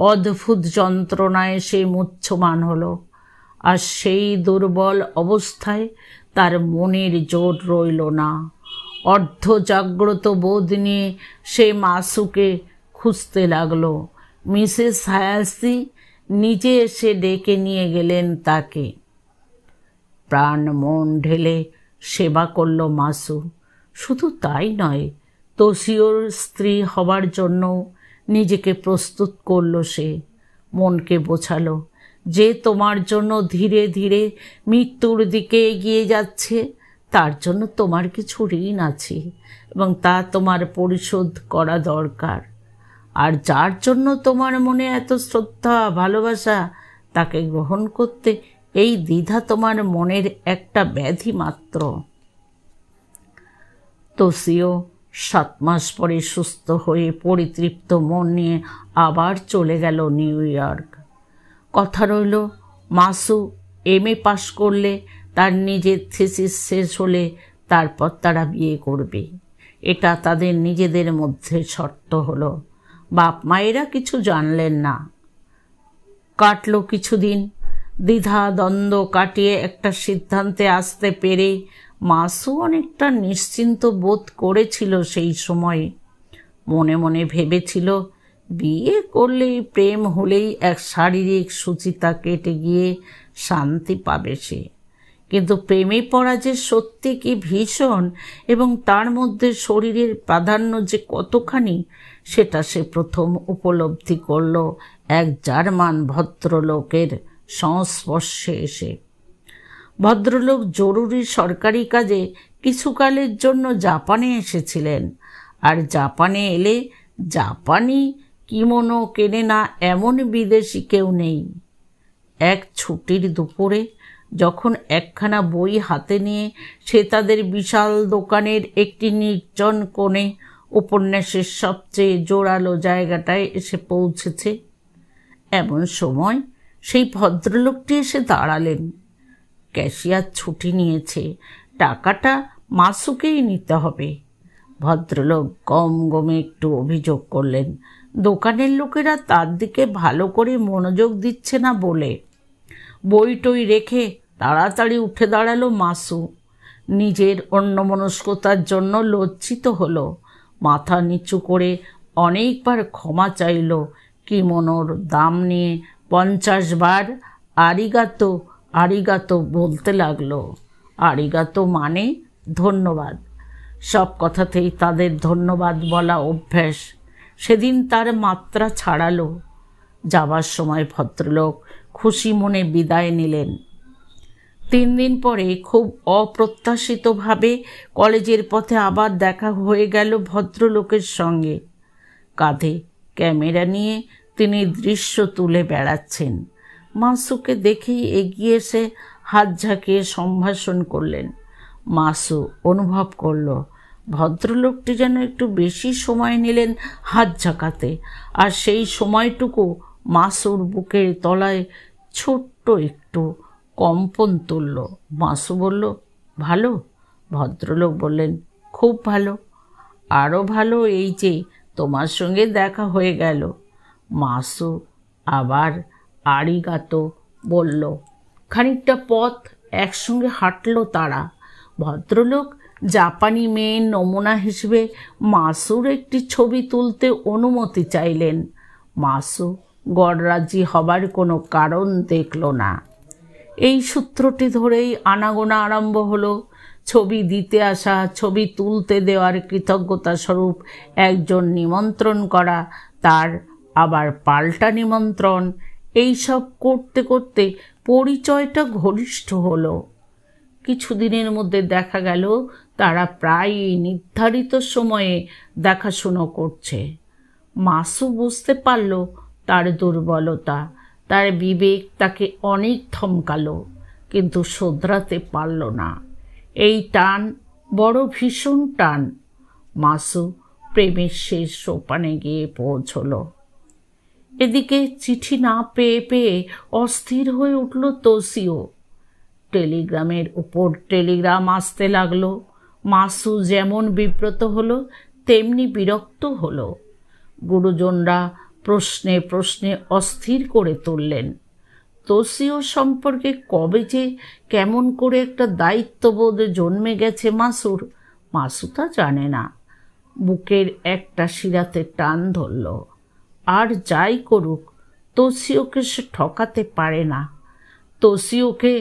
অদ্ভুত যন্ত্রণায় সে মুহ্যমান হলো। আর সেই দুর্বল অবস্থায় তার মনের জোর রইল না। অর্ধজাগ্রত বোধ নিয়ে সে মাসুকে খুঁজতে লাগলো। মিসেস হায়াসি নিজে এসে ডেকে নিয়ে গেলেন তাকে। প্রাণ মন ঢেলে সেবা করল মাসু। শুধু তাই নয়, তোসিওর স্ত্রী হবার জন্য নিজেকে প্রস্তুত করল সে। মনকে বোঝালো যে তোমার জন্য ধীরে ধীরে মৃত্যুর দিকে এগিয়ে যাচ্ছে, তার জন্য তোমার কিছু ঋণ আছে এবং তা তোমার পরিশোধ করা দরকার। আর যার জন্য তোমার মনে এত শ্রদ্ধা ভালোবাসা, তাকে গ্রহণ করতে এই দ্বিধা তোমার মনের একটা ব্যাধি মাত্র। তোসিও 7 মাস পরে সুস্থ হয়ে পরিতৃপ্ত মন নিয়ে আবার চলে গেল নিউ ইয়র্ক। কথা রইল, মাসু এমএ পাশ করলে, তার নিজের থিসিস শেষ হলে তারপর তারা বিয়ে করবে। এটা তাদের নিজেদের মধ্যে শর্ত হলো। বাপ মায়েরা কিছু জানলেন না। কাটল কিছুদিন। দ্বিধা দ্বন্দ্ব কাটিয়ে একটা সিদ্ধান্তে আসতে পেরে মাসু অনেকটা নিশ্চিন্ত বোধ করেছিল। সেই সময় মনে মনে ভেবেছিল, বিয়ে করলেই, প্রেম হলেই এক শারীরিক সূচিতা কেটে গিয়ে শান্তি পাবে সে। কিন্তু প্রেমে পড়া যে সত্যি কি ভীষণ এবং তার মধ্যে শরীরের প্রাধান্য যে কতখানি, সেটা সে প্রথম উপলব্ধি করল এক জার্মান ভদ্রলোকের সংস্পর্শে এসে। ভদ্রলোক জরুরি সরকারি কাজে কিছুকালের জন্য জাপানে এসেছিলেন, আর জাপানে এলে জাপানি কিমোনো কেনে না এমন বিদেশি কেউ নেই। এক ছুটির দুপুরে যখন একখানা বই হাতে নিয়ে সে তাদের বিশাল দোকানের একটি নির্জন কোণে উপন্যাসের সবচেয়ে জোরালো জায়গাটায় এসে পৌঁছেছে, এমন সময় সেই ভদ্রলোকটি এসে দাঁড়ালেন। ক্যাশিয়ার ছুটি নিয়েছে, টাকাটা মাসুকেই নিতে হবে। ভদ্রলোক গমগমে একটু অভিযোগ করলেন দোকানের লোকেরা তার দিকে ভালো করে মনোযোগ দিচ্ছে না বলে। বইটই রেখে তাড়াতাড়ি উঠে দাঁড়ালো মাসু। নিজের অন্যমনস্কতার জন্য লজ্জিত হলো, মাথা নিচু করে অনেকবার ক্ষমা চাইল। কিমোনোর দাম নিয়ে 50 বার আরিগাতো আরিগাতো বলতে লাগলো। আরিগাতো মানে ধন্যবাদ। সব কথাতেই তাদের ধন্যবাদ বলা অভ্যাস। সেদিন তার মাত্রা ছাড়ালো। যাবার সময় ভদ্রলোক খুশি মনে বিদায় নিলেন। 3 দিন পরে খুব অপ্রত্যাশিতভাবে কলেজের পথে আবার দেখা হয়ে গেল ভদ্রলোকের সঙ্গে। কাঁধে ক্যামেরা নিয়ে তিনি দৃশ্য তুলে বেড়াচ্ছেন। মাসুকে দেখেই এগিয়ে এসে হাত ঝাঁকিয়ে সম্ভাষণ করলেন। মাসু অনুভব করল ভদ্রলোকটি যেন একটু বেশি সময় নিলেন হাত ঝাঁকাতে, আর সেই সময়টুকু মাসুর বুকের তলায় ছোট্ট একটু কম্পন তুলল। মাসু বলল, ভালো? ভদ্রলোক বললেন, খুব ভালো। আরও ভালো এই যে তোমার সঙ্গে দেখা হয়ে গেল। মাসু আবার আরিগাতো বলল। খানিকটা পথ একসঙ্গে হাঁটল তারা। ভদ্রলোক জাপানি মেয়ের নমুনা হিসেবে মাসুর একটি ছবি তুলতে অনুমতি চাইলেন। মাসু গড়রাজি হবার কোনো কারণ দেখল না। এই সূত্রটি ধরেই আনাগোনা আরম্ভ হলো। ছবি দিতে আসা, ছবি তুলতে দেওয়ার কৃতজ্ঞতা স্বরূপ একজন নিমন্ত্রণ করা, তার আবার পাল্টা নিমন্ত্রণ, এইসব করতে করতে পরিচয়টা ঘনিষ্ঠ হলো। কিছুদিনের মধ্যে দেখা গেল তারা প্রায় নির্ধারিত সময়ে দেখাশুনো করছে। মাসু বুঝতে পারল তার দুর্বলতা, তার বিবেক তাকে অনেক থমকালো, কিন্তু শোধরাতে পারল না। এই টান বড় ভীষণ টান। মাসু প্রেমের শেষ সোপানে গিয়ে পৌঁছল। এদিকে চিঠি না পেয়ে পেয়ে অস্থির হয়ে উঠল তোশিও। টেলিগ্রামের উপর টেলিগ্রাম আসতে লাগলো। মাসু যেমন বিব্রত হলো তেমনি বিরক্ত হলো। গুরুজনরা প্রশ্নে প্রশ্নে অস্থির করে তুললেন। তোশিও সম্পর্কে কবে যে কেমন করে একটা দায়িত্ববোধ জন্মে গেছে মাসু তা জানে না। বুকের একটা শিরাতে টান ধরল। আর যাই করুক, তোশিওকে সে ঠকাতে পারে না, তোশিওকে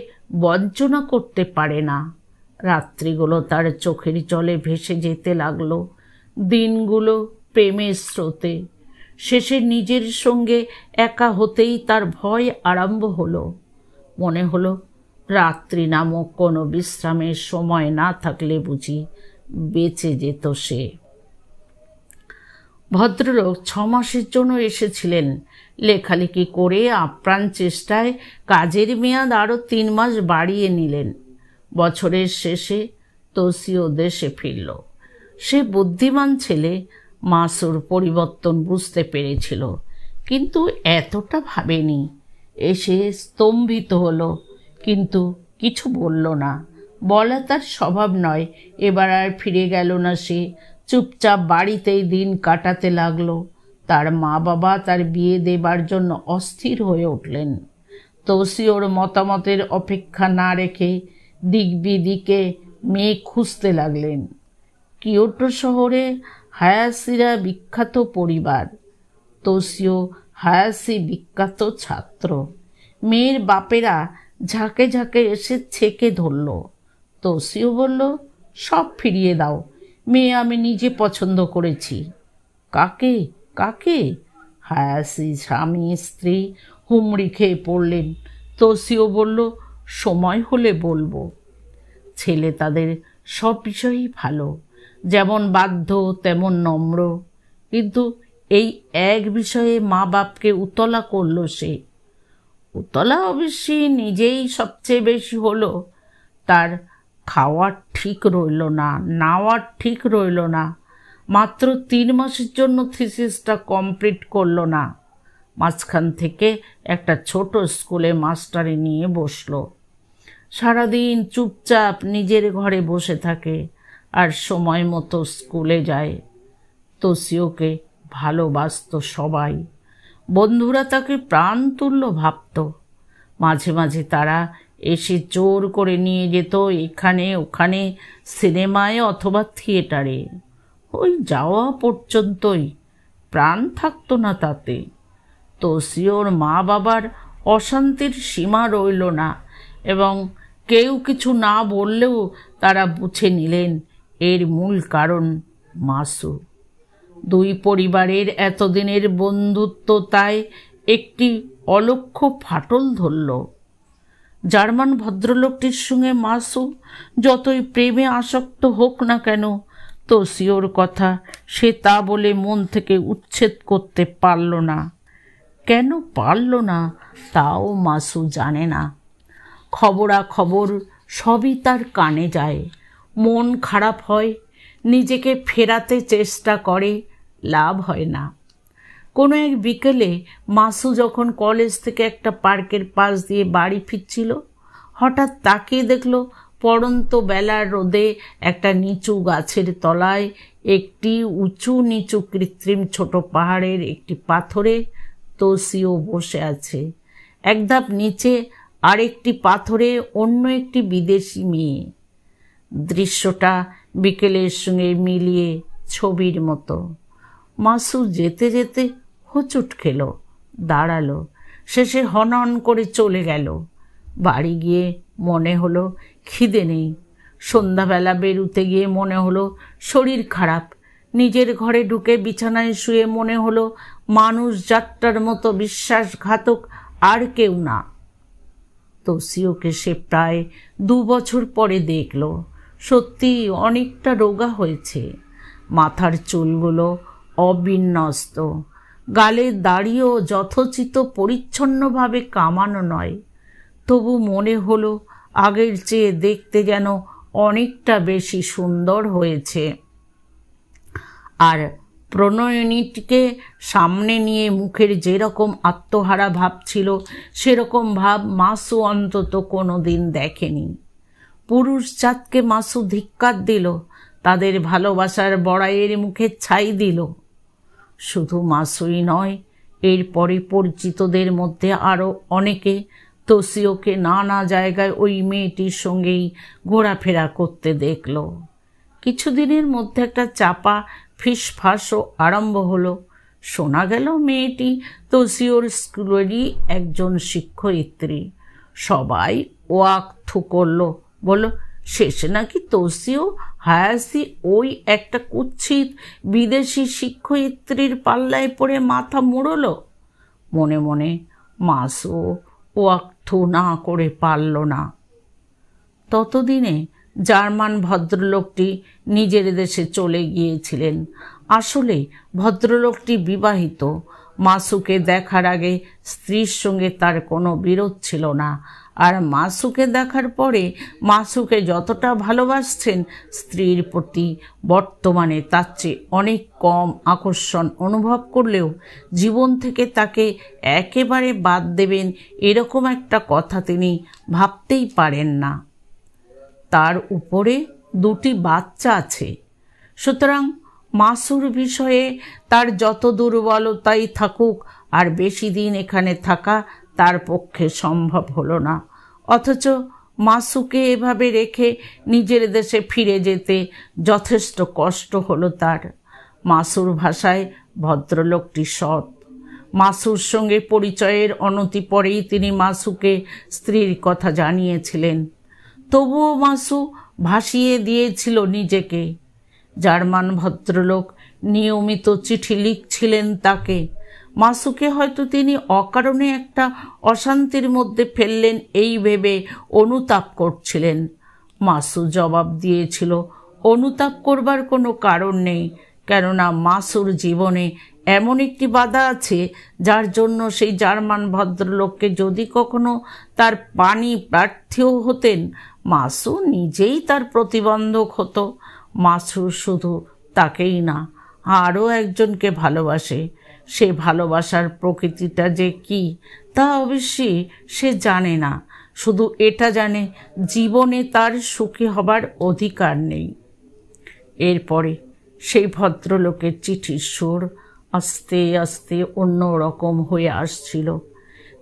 বঞ্চনা করতে পারে না। রাত্রিগুলো তার চোখের জলে ভেসে যেতে লাগলো, দিনগুলো প্রেমের স্রোতে। শেষে নিজের সঙ্গে একা হতেই তার ভয় আরম্ভ হলো। মনে হলো রাত্রি নামক কোনো বিশ্রামের সময় না থাকলে বুঝি বেঁচে যেত সে। ভদ্রলোক 6 মাসের জন্য এসেছিলেন। লেখালেখি করে আপ্রাণ চেষ্টায় কাজের মেয়াদ আরও 3 মাস বাড়িয়ে নিলেন। বছরের শেষে তোশিও দেশে ফিরল। সে বুদ্ধিমান ছেলে, মাসুর পরিবর্তন বুঝতে পেরেছিল, কিন্তু এতটা ভাবেনি। এসে স্তম্ভিত হলো, কিন্তু কিছু বলল না। বলা তার স্বভাব নয়। এবার আর ফিরে গেল না সে। চুপচাপ বাড়িতেই দিন কাটাতে লাগলো। তার মা বাবা তার বিয়ে দেবার জন্য অস্থির হয়ে উঠলেন। তোশিওর মতামতের অপেক্ষা না রেখে দিক বিদিকে মেয়ে খুঁজতে লাগলেন। কিয়োটো শহরে হায়াসিরা বিখ্যাত পরিবার। তোশিও হায়াসি বিখ্যাত ছাত্র। মেয়ের বাপেরা ঝাঁকে ঝাঁকে এসে ছেঁকে ধরল। তোশিও বলল, সব ফিরিয়ে দাও, মেয়ে আমি নিজে পছন্দ করেছি। কাকে কাকে? হায়াসি স্বামী স্ত্রী হুমড়ি খেয়ে পড়লেন। তোশিও বলল, সময় হলে বলবো। ছেলে তাদের সব বিষয়েই ভালো, যেমন বাধ্য তেমন নম্র, কিন্তু এই এক বিষয়ে মা বাপকে উতলা করল সে। উতলা অবশ্যই নিজেই সবচেয়ে বেশি হলো, তার খাওয়ার ঠিক রইল না, নাওয়ার ঠিক রইল না। মাত্র 3 মাসের জন্য থিসিসটা কমপ্লিট করলো না। মাঝখান থেকে একটা ছোট স্কুলে মাস্টারি নিয়ে বসলো। সারাদিন চুপচাপ নিজের ঘরে বসে থাকে আর সময় মতো স্কুলে যায়। তোষিওকে ভালোবাসত সবাই, বন্ধুরা তাকে প্রাণতুল্য ভাবত। মাঝে মাঝে তারা এসে জোর করে নিয়ে যেত এখানে ওখানে, সিনেমায় অথবা থিয়েটারে। ওই যাওয়া পর্যন্তই, প্রাণ থাকতো না তাতে। তোষিওর মা বাবার অশান্তির সীমা রইল না, এবং কেউ কিছু না বললেও তারা বুঝে নিলেন এর মূল কারণ মাসু। দুই পরিবারের এতদিনের বন্ধুত্ব তাই একটি অলক্ষ্য ফাটল ধরল। জার্মান ভদ্রলোকটির সঙ্গে মাসু যতই প্রেমে আসক্ত হোক না কেন, তোষিওর কথা সে তা বলে মন থেকে উচ্ছেদ করতে পারল না। কেন পারল না তাও মাসু জানে না। খবরাখবর সবই তার কানে যায়। মন খারাপ হয়, নিজেকে ফেরাতে চেষ্টা করে, লাভ হয় না। কোনো এক বিকেলে মাসু যখন কলেজ থেকে একটা পার্কের পাশ দিয়ে বাড়ি ফিরছিল, হঠাৎ তাকিয়ে দেখল পড়ন্ত বেলার রোদে একটা নিচু গাছের তলায় একটি উঁচু নিচু কৃত্রিম ছোট পাহাড়ের একটি পাথরে তোষিও বসে আছে। এক ধাপ নিচে আরেকটি পাথরে অন্য একটি বিদেশি মেয়ে। দৃশ্যটা বিকেলের সঙ্গে মিলিয়ে ছবির মতো। মাসু যেতে যেতে হোঁচট খেল, দাঁড়ালো, শেষে হনহন করে চলে গেল। বাড়ি গিয়ে মনে হলো খিদে নেই। সন্ধ্যাবেলা বেরুতে গিয়ে মনে হলো শরীর খারাপ। নিজের ঘরে ঢুকে বিছানায় শুয়ে মনে হলো মানুষ যাত্রার মতো বিশ্বাসঘাতক আর কেউ না। তোষিওকে সে প্রায় 2 বছর পরে দেখল। সত্যি অনেকটা রোগা হয়েছে। মাথার চুলগুলো অবিন্যস্ত, গালের দাড়িও যথোচিত পরিচ্ছন্নভাবে কামানো নয়। তবু মনে হলো আগের চেয়ে দেখতে যেন অনেকটা বেশি সুন্দর হয়েছে। আর প্রণয়িনীটিকে সামনে নিয়ে মুখের যেরকম আত্মহারা ভাব ছিল, সেরকম ভাব মাসু অন্তত কোনো দিন দেখেনি। পুরুষ জাতকে মাসু ধিক্কার দিল, তাদের ভালোবাসার বড়াইয়ের মুখে ছাই দিল। শুধু মাসুই নয়, এরপরে পরিচিতদের মধ্যে আরও অনেকে তোষিওকে নানা জায়গায় ওই মেয়েটির সঙ্গেই ঘোরাফেরা করতে দেখল। কিছুদিনের মধ্যে একটা চাপা ফিসফাসও আরম্ভ হলো। শোনা গেল মেয়েটি তোষিওর স্কুলেরই একজন শিক্ষয়িত্রী। সবাই ওয়াক থু করল, বলল শেষে নাকি তোষিও হায়াসি ওই একটা কুৎসিত বিদেশি শিক্ষয়িত্রীর পাল্লায় পড়ে মাথা মুড়ল। মনে মনে মাসু ওয়াক থু না করে পারল না। ততদিনে জার্মান ভদ্রলোকটি নিজের দেশে চলে গিয়েছিলেন। আসলে ভদ্রলোকটি বিবাহিত। মাসুকে দেখার আগে স্ত্রীর সঙ্গে তার কোনো বিরোধ ছিল না, আর মাসুকে দেখার পরে মাসুকে যতটা ভালোবাসছেন, স্ত্রীর প্রতি বর্তমানে তার চেয়ে অনেক কম আকর্ষণ অনুভব করলেও জীবন থেকে তাকে একেবারে বাদ দেবেন এরকম একটা কথা তিনি ভাবতেই পারেন না। তার উপরে 2টি বাচ্চা আছে। সুতরাং মাসুর বিষয়ে তার যত দুর্বলতাই থাকুক, আর বেশি দিন এখানে থাকা তার পক্ষে সম্ভব হলো না। অথচ মাসুকে এভাবে রেখে নিজের দেশে ফিরে যেতে যথেষ্ট কষ্ট হলো তার। মাসুর ভাষায় ভদ্রলোকটি সৎ। মাসুর সঙ্গে পরিচয়ের অনতি পরেই তিনি মাসুকে স্ত্রীর কথা জানিয়েছিলেন। তবুও মাসু ভাসিয়ে দিয়েছিল নিজেকে। জার্মান ভদ্রলোক নিয়মিত চিঠি লিখছিলেন তাকে। মাসুকে হয়তো তিনি অকারণে একটা অশান্তির মধ্যে ফেললেন এই ভেবে অনুতাপ করছিলেন। মাসু জবাব দিয়েছিল, অনুতাপ করবার কোনো কারণ নেই, কেননা মাসুর জীবনে এমন একটি বাধা আছে যার জন্য সেই জার্মান ভদ্রলোককে যদি কখনো তার পানি প্রার্থীও হতেন, মাসু নিজেই তার প্রতিবন্ধক হতো। মাসু শুধু তাকেই না, আরও একজনকে ভালোবাসে। সে ভালোবাসার প্রকৃতিটা যে কি তা অবশ্যই সে জানে না, শুধু এটা জানে জীবনে তার সুখী হবার অধিকার নেই। এরপরে সেই ভদ্রলোকের চিঠির সুর আস্তে আস্তে অন্য রকম হয়ে আসছিল।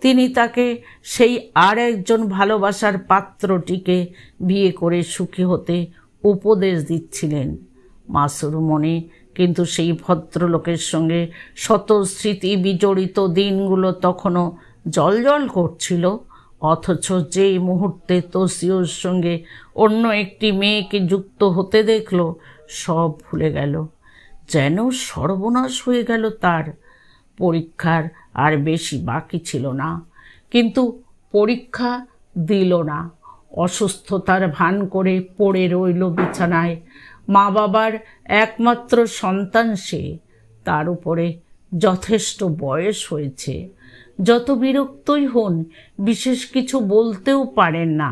তিনি তাকে সেই আর একজন ভালোবাসার পাত্রটিকে বিয়ে করে সুখী হতে উপদেশ দিচ্ছিলেন। মাসুর মনে কিন্তু সেই ভদ্রলোকের সঙ্গে শত স্মৃতি বিজড়িত দিনগুলো তখনও জ্বলজ্বল করছিল। অথচ যেই মুহূর্তে তোসিওর সঙ্গে অন্য একটি মেয়েকে যুক্ত হতে দেখল, সব ভুলে গেল। যেন সর্বনাশ হয়ে গেল তার। পরীক্ষার আর বেশি বাকি ছিল না, কিন্তু পরীক্ষা দিল না। অসুস্থতার ভান করে পড়ে রইল বিছানায়। মা বাবার একমাত্র সন্তান সে, তার উপরে যথেষ্ট বয়স হয়েছে। যত বিরক্তই হন, বিশেষ কিছু বলতেও পারেন না।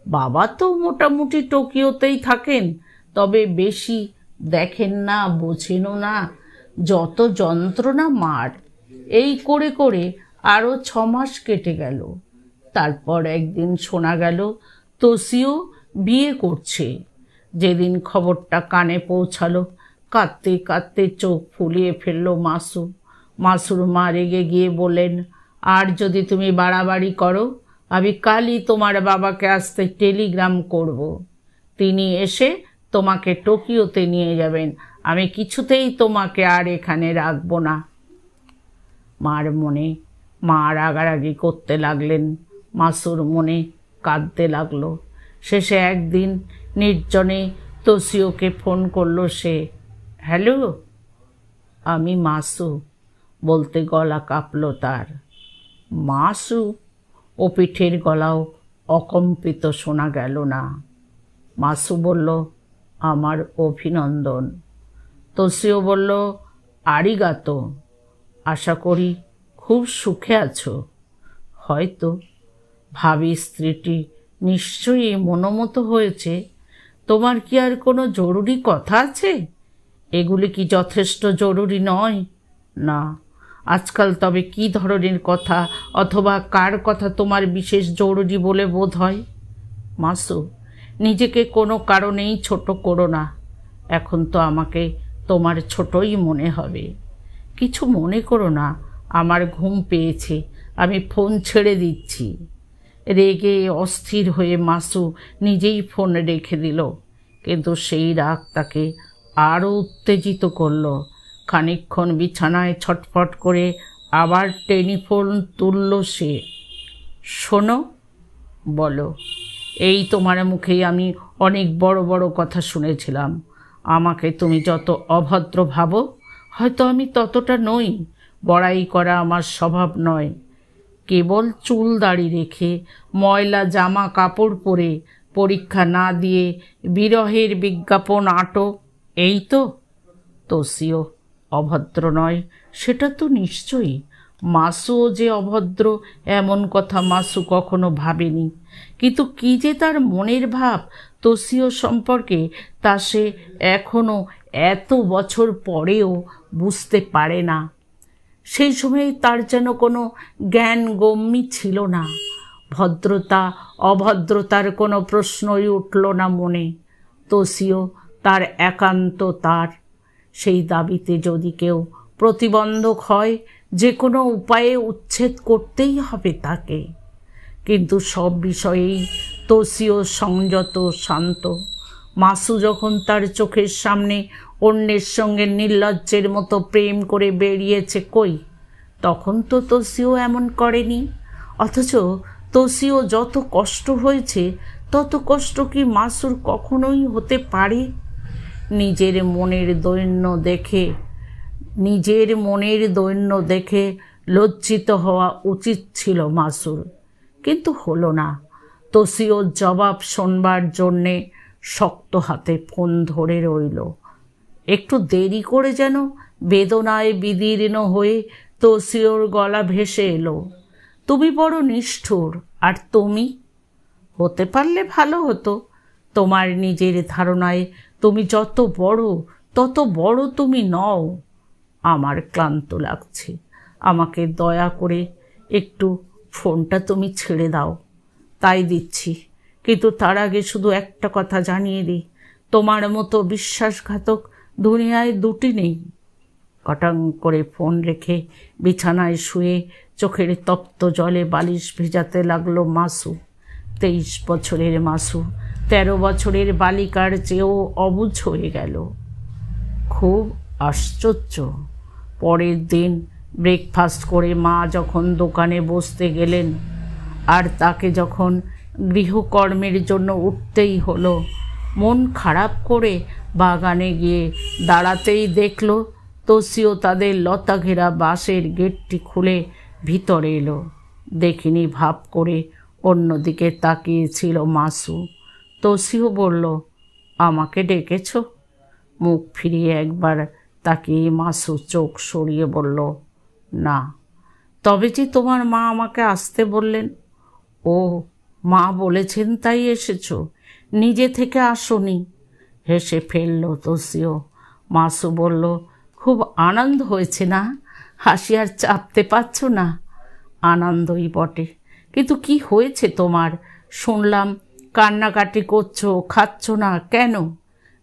বাবা তো মোটামুটি টোকিওতেই থাকেন, তবে বেশি দেখেন না, বোঝেনও না। যত যন্ত্রণা মার। এই করে করে আরও 6 মাস কেটে গেল। তারপর একদিন শোনা গেল তোসিও বিয়ে করছে। যেদিন খবরটা কানে পৌঁছালো, কাঁদতে কাঁদতে চোখ ফুলিয়ে ফেলল মাসু। মাসুর মা রেগে গিয়ে বললেন, আর যদি তুমি বাড়াবাড়ি করো, আমি কালই তোমার বাবাকে আসতে টেলিগ্রাম করব। তিনি এসে তোমাকে টোকিওতে নিয়ে যাবেন। আমি কিছুতেই তোমাকে আর এখানে রাখব না। মার মনে মা রাগারাগি করতে লাগলেন, মাসুর মনে কাঁদতে লাগলো। শেষে একদিন নির্জনে তোসিওকে ফোন করলো সে। হ্যালো, আমি মাসু বলতে গলা কাঁপল তার। মাসু? ও পিঠের গলাও অকম্পিত শোনা গেল না। মাসু বলল, আমার অভিনন্দন। তোসিও বলল, আরিগাতো। আশা করি খুব সুখে আছো। হয়তো। ভাবি স্ত্রীটি নিশ্চয়ই মনোমতো হয়েছে। তোমার কি আর কোনো জরুরি কথা আছে? এগুলি কি যথেষ্ট জরুরি নয়? না। আজকাল তবে কি ধরনের কথা অথবা কার কথা তোমার বিশেষ জরুরি বলে বোধ হয়? মাসু, নিজেকে কোনো কারণেই ছোট করো না। এখন তো আমাকে তোমার ছোটই মনে হবে। কিছু মনে করো না, আমার ঘুম পেয়েছে, আমি ফোন ছেড়ে দিচ্ছি। রেগে অস্থির হয়ে মাসু নিজেই ফোন রেখে দিল, কিন্তু সেই রাগ তাকে আরও উত্তেজিত করল। খানিকক্ষণ বিছানায় ছটফট করে আবার টেলিফোন তুলল সে। শোনো, বলো। এই তোমার মুখেই আমি অনেক বড় বড় কথা শুনেছিলাম। আমাকে তুমি যত অভদ্র ভাবো, হয়তো আমি ততটা নই। বড়াই করা আমার স্বভাব নয়। কেবল চুল দাড়ি রেখে ময়লা জামা কাপড় পরে পরীক্ষা না দিয়ে বিরহের বিজ্ঞাপন আঁটো, এই তো। তোসিও অভদ্র নয় সেটা তো নিশ্চয়ই। মাসুও যে অভদ্র এমন কথা মাসু কখনো ভাবেনি। কিন্তু কি যে তার মনের ভাব তোসিও সম্পর্কে তা সে এখনো এত বছর পরেও বুঝতে পারে না। সেই সময় তার যেন কোনো জ্ঞান গম্যি ছিল না। ভদ্রতা অভদ্রতার কোনো প্রশ্নই উঠল না মনে। তোসিও তার একান্ত তার। সেই দাবিতে যদি কেউ প্রতিবন্ধক হয়, যে কোনো উপায়ে উচ্ছেদ করতেই হবে তাকে। কিন্তু সব বিষয়েই তোসিও সংযত, শান্ত। মাসু যখন তার চোখের সামনে অন্যের সঙ্গে নির্লজ্জের মতো প্রেম করে বেরিয়েছে, কই, তখন তো তোসিও এমন করেনি। অথচ তোসিও যত কষ্ট হয়েছে, তত কষ্ট কি মাসুর কখনোই হতে পারে? নিজের মনের দৈন্য দেখে নিজের মনের দৈন্য দেখে লজ্জিত হওয়া উচিত ছিল মাসুর, কিন্তু হলো না। তোষিওর জবাব শোনবার জন্যে শক্ত হাতে ফোন ধরে রইল। একটু দেরি করে যেন বেদনায় বিদীর্ণ হয়ে তোষিওর গলা ভেসে এলো, তুমি বড় নিষ্ঠুর। আর তুমি? হতে পারলে ভালো হতো। তোমার নিজের ধারণায় তুমি যত বড়, তত বড় তুমি নও। আমার ক্লান্ত লাগছে, আমাকে দয়া করে একটু ফোনটা তুমি ছেড়ে দাও। তাই দিচ্ছি, কিন্তু তার আগে শুধু একটা কথা জানিয়ে দিই, তোমার মতো বিশ্বাসঘাতক দুনিয়ায় দুটি নেই। কটাং করে ফোন রেখে বিছানায় শুয়ে চোখের তপ্ত জলে বালিশ ভেজাতে লাগলো মাসু। 23 বছরের মাসু 13 বছরের বালিকার চেয়েও অবুঝ হয়ে গেল। খুব আশ্চর্য, পরের দিন ব্রেকফাস্ট করে মা যখন দোকানে বসতে গেলেন আর তাকে যখন গৃহকর্মের জন্য উঠতেই হলো, মন খারাপ করে বাগানে গিয়ে দাঁড়াতেই দেখল তোষিও তাদের লতা ঘেরা বাঁশের গেটটি খুলে ভিতরে এলো। দেখিনি ভাব করে অন্যদিকে তাকিয়েছিল মাসু। তোষিও বলল, আমাকে ডেকেছ? মুখ ফিরিয়ে একবার তাকিয়ে মাসু চোখ সরিয়ে বলল, না। তবে যে তোমার মা আমাকে আসতে বললেন। ও, মা বলেছেন তাই এসেছো, নিজে থেকে আসোনি? হেসে ফেলল তোষিও। মাসু বলল, খুব আনন্দ হয়েছে না? হাসি আর চাপতে পারছো না? আনন্দই বটে, কিন্তু কি হয়েছে তোমার? শুনলাম কান্নাকাটি করছো, খাচ্ছ না কেন?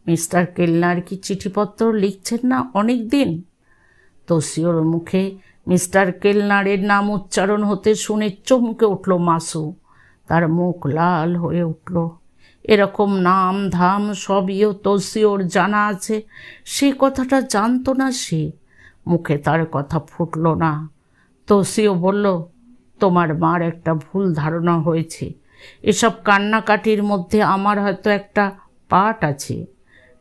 মিস্টার কেলনার কি চিঠিপত্র লিখছেন না অনেক দিন? তোষিওর মুখে মিস্টার কেলনারের নাম উচ্চারণ হতে শুনে চমকে উঠল মাসু। তার মুখ লাল হয়ে উঠল। এরকম নাম ধাম সবইও তোষিওর জানা আছে, সে কথাটা জানতো না সে। মুখে তার কথা ফুটল না। তোষিও বলল, তোমার মার একটা ভুল ধারণা হয়েছে। এসব কান্নাকাটির মধ্যে আমার হয়তো একটা পার্ট আছে।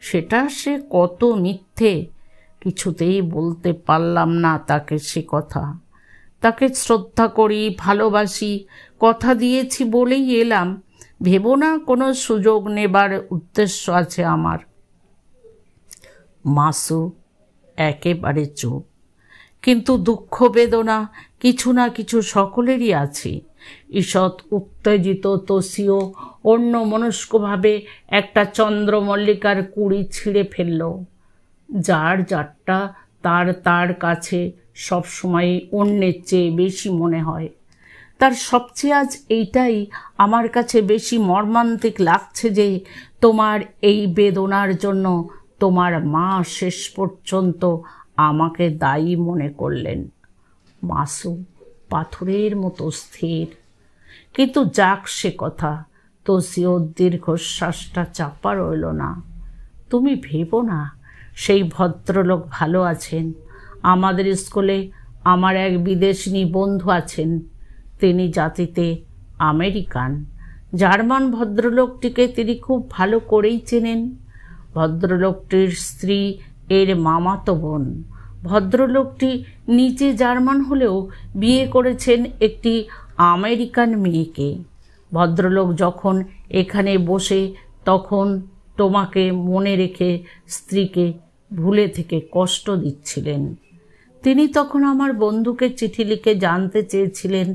সেটা সে কত মিথ্যে, কিছুতেই বলতে পারলাম না তাকে সে কথা। তাকে শ্রদ্ধা করি, ভালোবাসি, কথা দিয়েছি বলেই এলাম। ভেবো না কোনো সুযোগ নেবার উদ্দেশ্য আছে আমার। মাসু একেবারে চুপ। কিন্তু দুঃখ বেদনা কিছু না কিছু সকলেরই আছে। ঈষৎ উত্তেজিত তোষিও অন্য মনস্কভাবে একটা চন্দ্রমল্লিকার কুড়ি ছিঁড়ে ফেলল। যার যারটা তার তার কাছে সবসময় অন্যের চেয়ে বেশি মনে হয়। তার সবচেয়ে আজ এইটাই আমার কাছে বেশি মর্মান্তিক লাগছে যে তোমার এই বেদনার জন্য তোমার মা শেষ পর্যন্ত আমাকে দায়ী মনে করলেন। মাসু পাথরের মতো স্থির। কিন্তু যাক সে কথা। তোষিওর দীর্ঘশ্বাসটা চাপা রইল না। তুমি ভেবো না, সেই ভদ্রলোক ভালো আছেন। আমাদের স্কুলে আমার এক বিদেশিনী বন্ধু আছেন, তিনি জাতিতে আমেরিকান। জার্মান ভদ্রলোকটিকে তিনি খুব ভালো করেই চেনেন। ভদ্রলোকটির স্ত্রী এর মামাতো বোন। ভদ্রলোকটি নিজে জার্মান হলেও বিয়ে করেছেন একটি আমেরিকান মেয়েকে। ভদ্রলোক যখন এখানে বসে তখন তোমাকে মনে রেখে স্ত্রীকে ভুলে থেকে কষ্ট দিচ্ছিলেন। তিনি তখন আমার বন্ধুকে চিঠি লিখে জানতে চেয়েছিলেন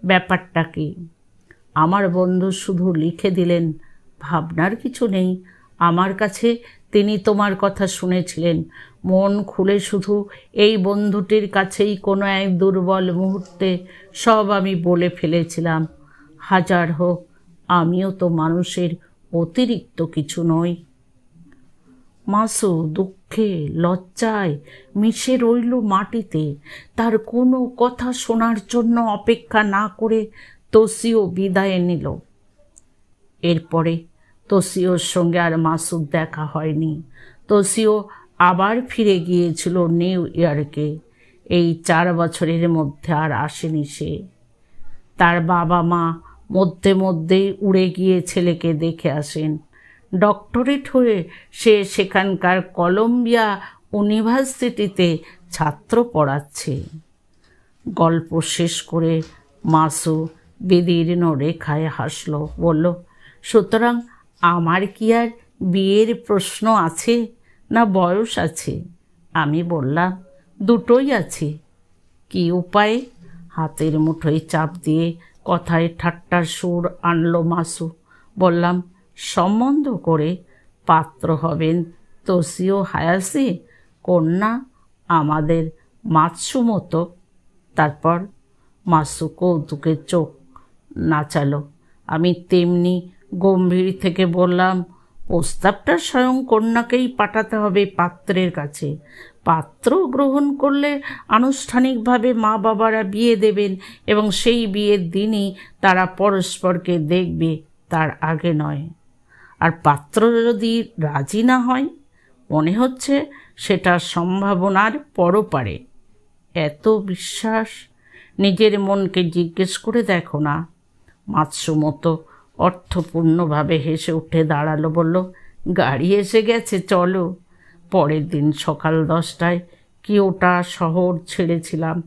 ব্যাপারটা কি। আমার বন্ধু শুধু লিখে দিলেন, ভাবনার কিছু নেই। আমার কাছে তিনি তোমার কথা শুনেছিলেন। মন খুলে শুধু এই বন্ধুটির কাছেই কোনো এক দুর্বল মুহূর্তে সব আমি বলে ফেলেছিলাম। হাজার হোক, আমিও তো মানুষের অতিরিক্ত কিছু নই। মাসু দুঃখে লজ্জায় মিশে রইল মাটিতে। তার কোনো কথা শোনার জন্য অপেক্ষা না করে তোষিও বিদায় নিল। এরপরে তোষিওর সঙ্গে আর মাসুর দেখা হয়নি। তোষিও আবার ফিরে গিয়েছিল নিউ ইয়র্কে। এই 4 বছরের মধ্যে আর আসেনি সে। তার বাবা মা মধ্যে মধ্যেই উড়ে গিয়ে ছেলেকে দেখে আসেন। ডক্টরেট হয়ে সে সেখানকার কলম্বিয়া ইউনিভার্সিটিতে ছাত্র পড়াচ্ছে। গল্প শেষ করে মাসু বিদীর্ণ রেখায় হাসল, বলল, সুতরাং আমার কি আর বিয়ের প্রশ্ন আছে না বয়স আছে? আমি বললাম, দুটোই আছে। কি উপায়ে? হাতের মুঠোয় চাপ দিয়ে কথায় ঠাট্টার সুর আনলো মাসু। বললাম, সম্বন্ধ করে পাত্র হবেন তোশিও হায়াশি, কন্যা আমাদের মাতসুমোতো। তারপর মাসু কৌতুকের চোখ নাচালো। আমি তেমনি গম্ভীর থেকে বললাম, প্রস্তাবটা স্বয়ং কন্যাকেই পাঠাতে হবে পাত্রের কাছে। পাত্র গ্রহণ করলে আনুষ্ঠানিকভাবে মা বাবারা বিয়ে দেবেন এবং সেই বিয়ের দিনই তারা পরস্পরকে দেখবে, তার আগে নয়। আর পাত্র যদি রাজি না হয়, মনে হচ্ছে সেটা সম্ভাবনার পরপারে। এত বিশ্বাস? নিজের মনকে জিজ্ঞেস করে দেখো না। মাতসুমোতো অর্থপূর্ণভাবে হেসে উঠে দাঁড়ালো, বলল, গাড়ি এসে গেছে, চলো। পরের দিন সকাল 10টায় কিয়োটো শহর ছেড়েছিলাম।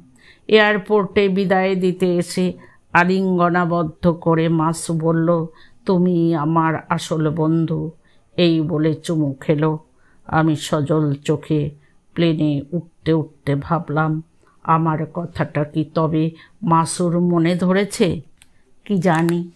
এয়ারপোর্টে বিদায় দিতে এসে আলিঙ্গনাবদ্ধ করে মাসু বলল, তুমি আমার আসল বন্ধু, এই বলে চুমু খেলো। আমি সজল চোখে প্লেনে উঠতে উঠতে ভাবলাম, আমার কথাটা কি তবে মাসুর মনে ধরেছে? কি জানি।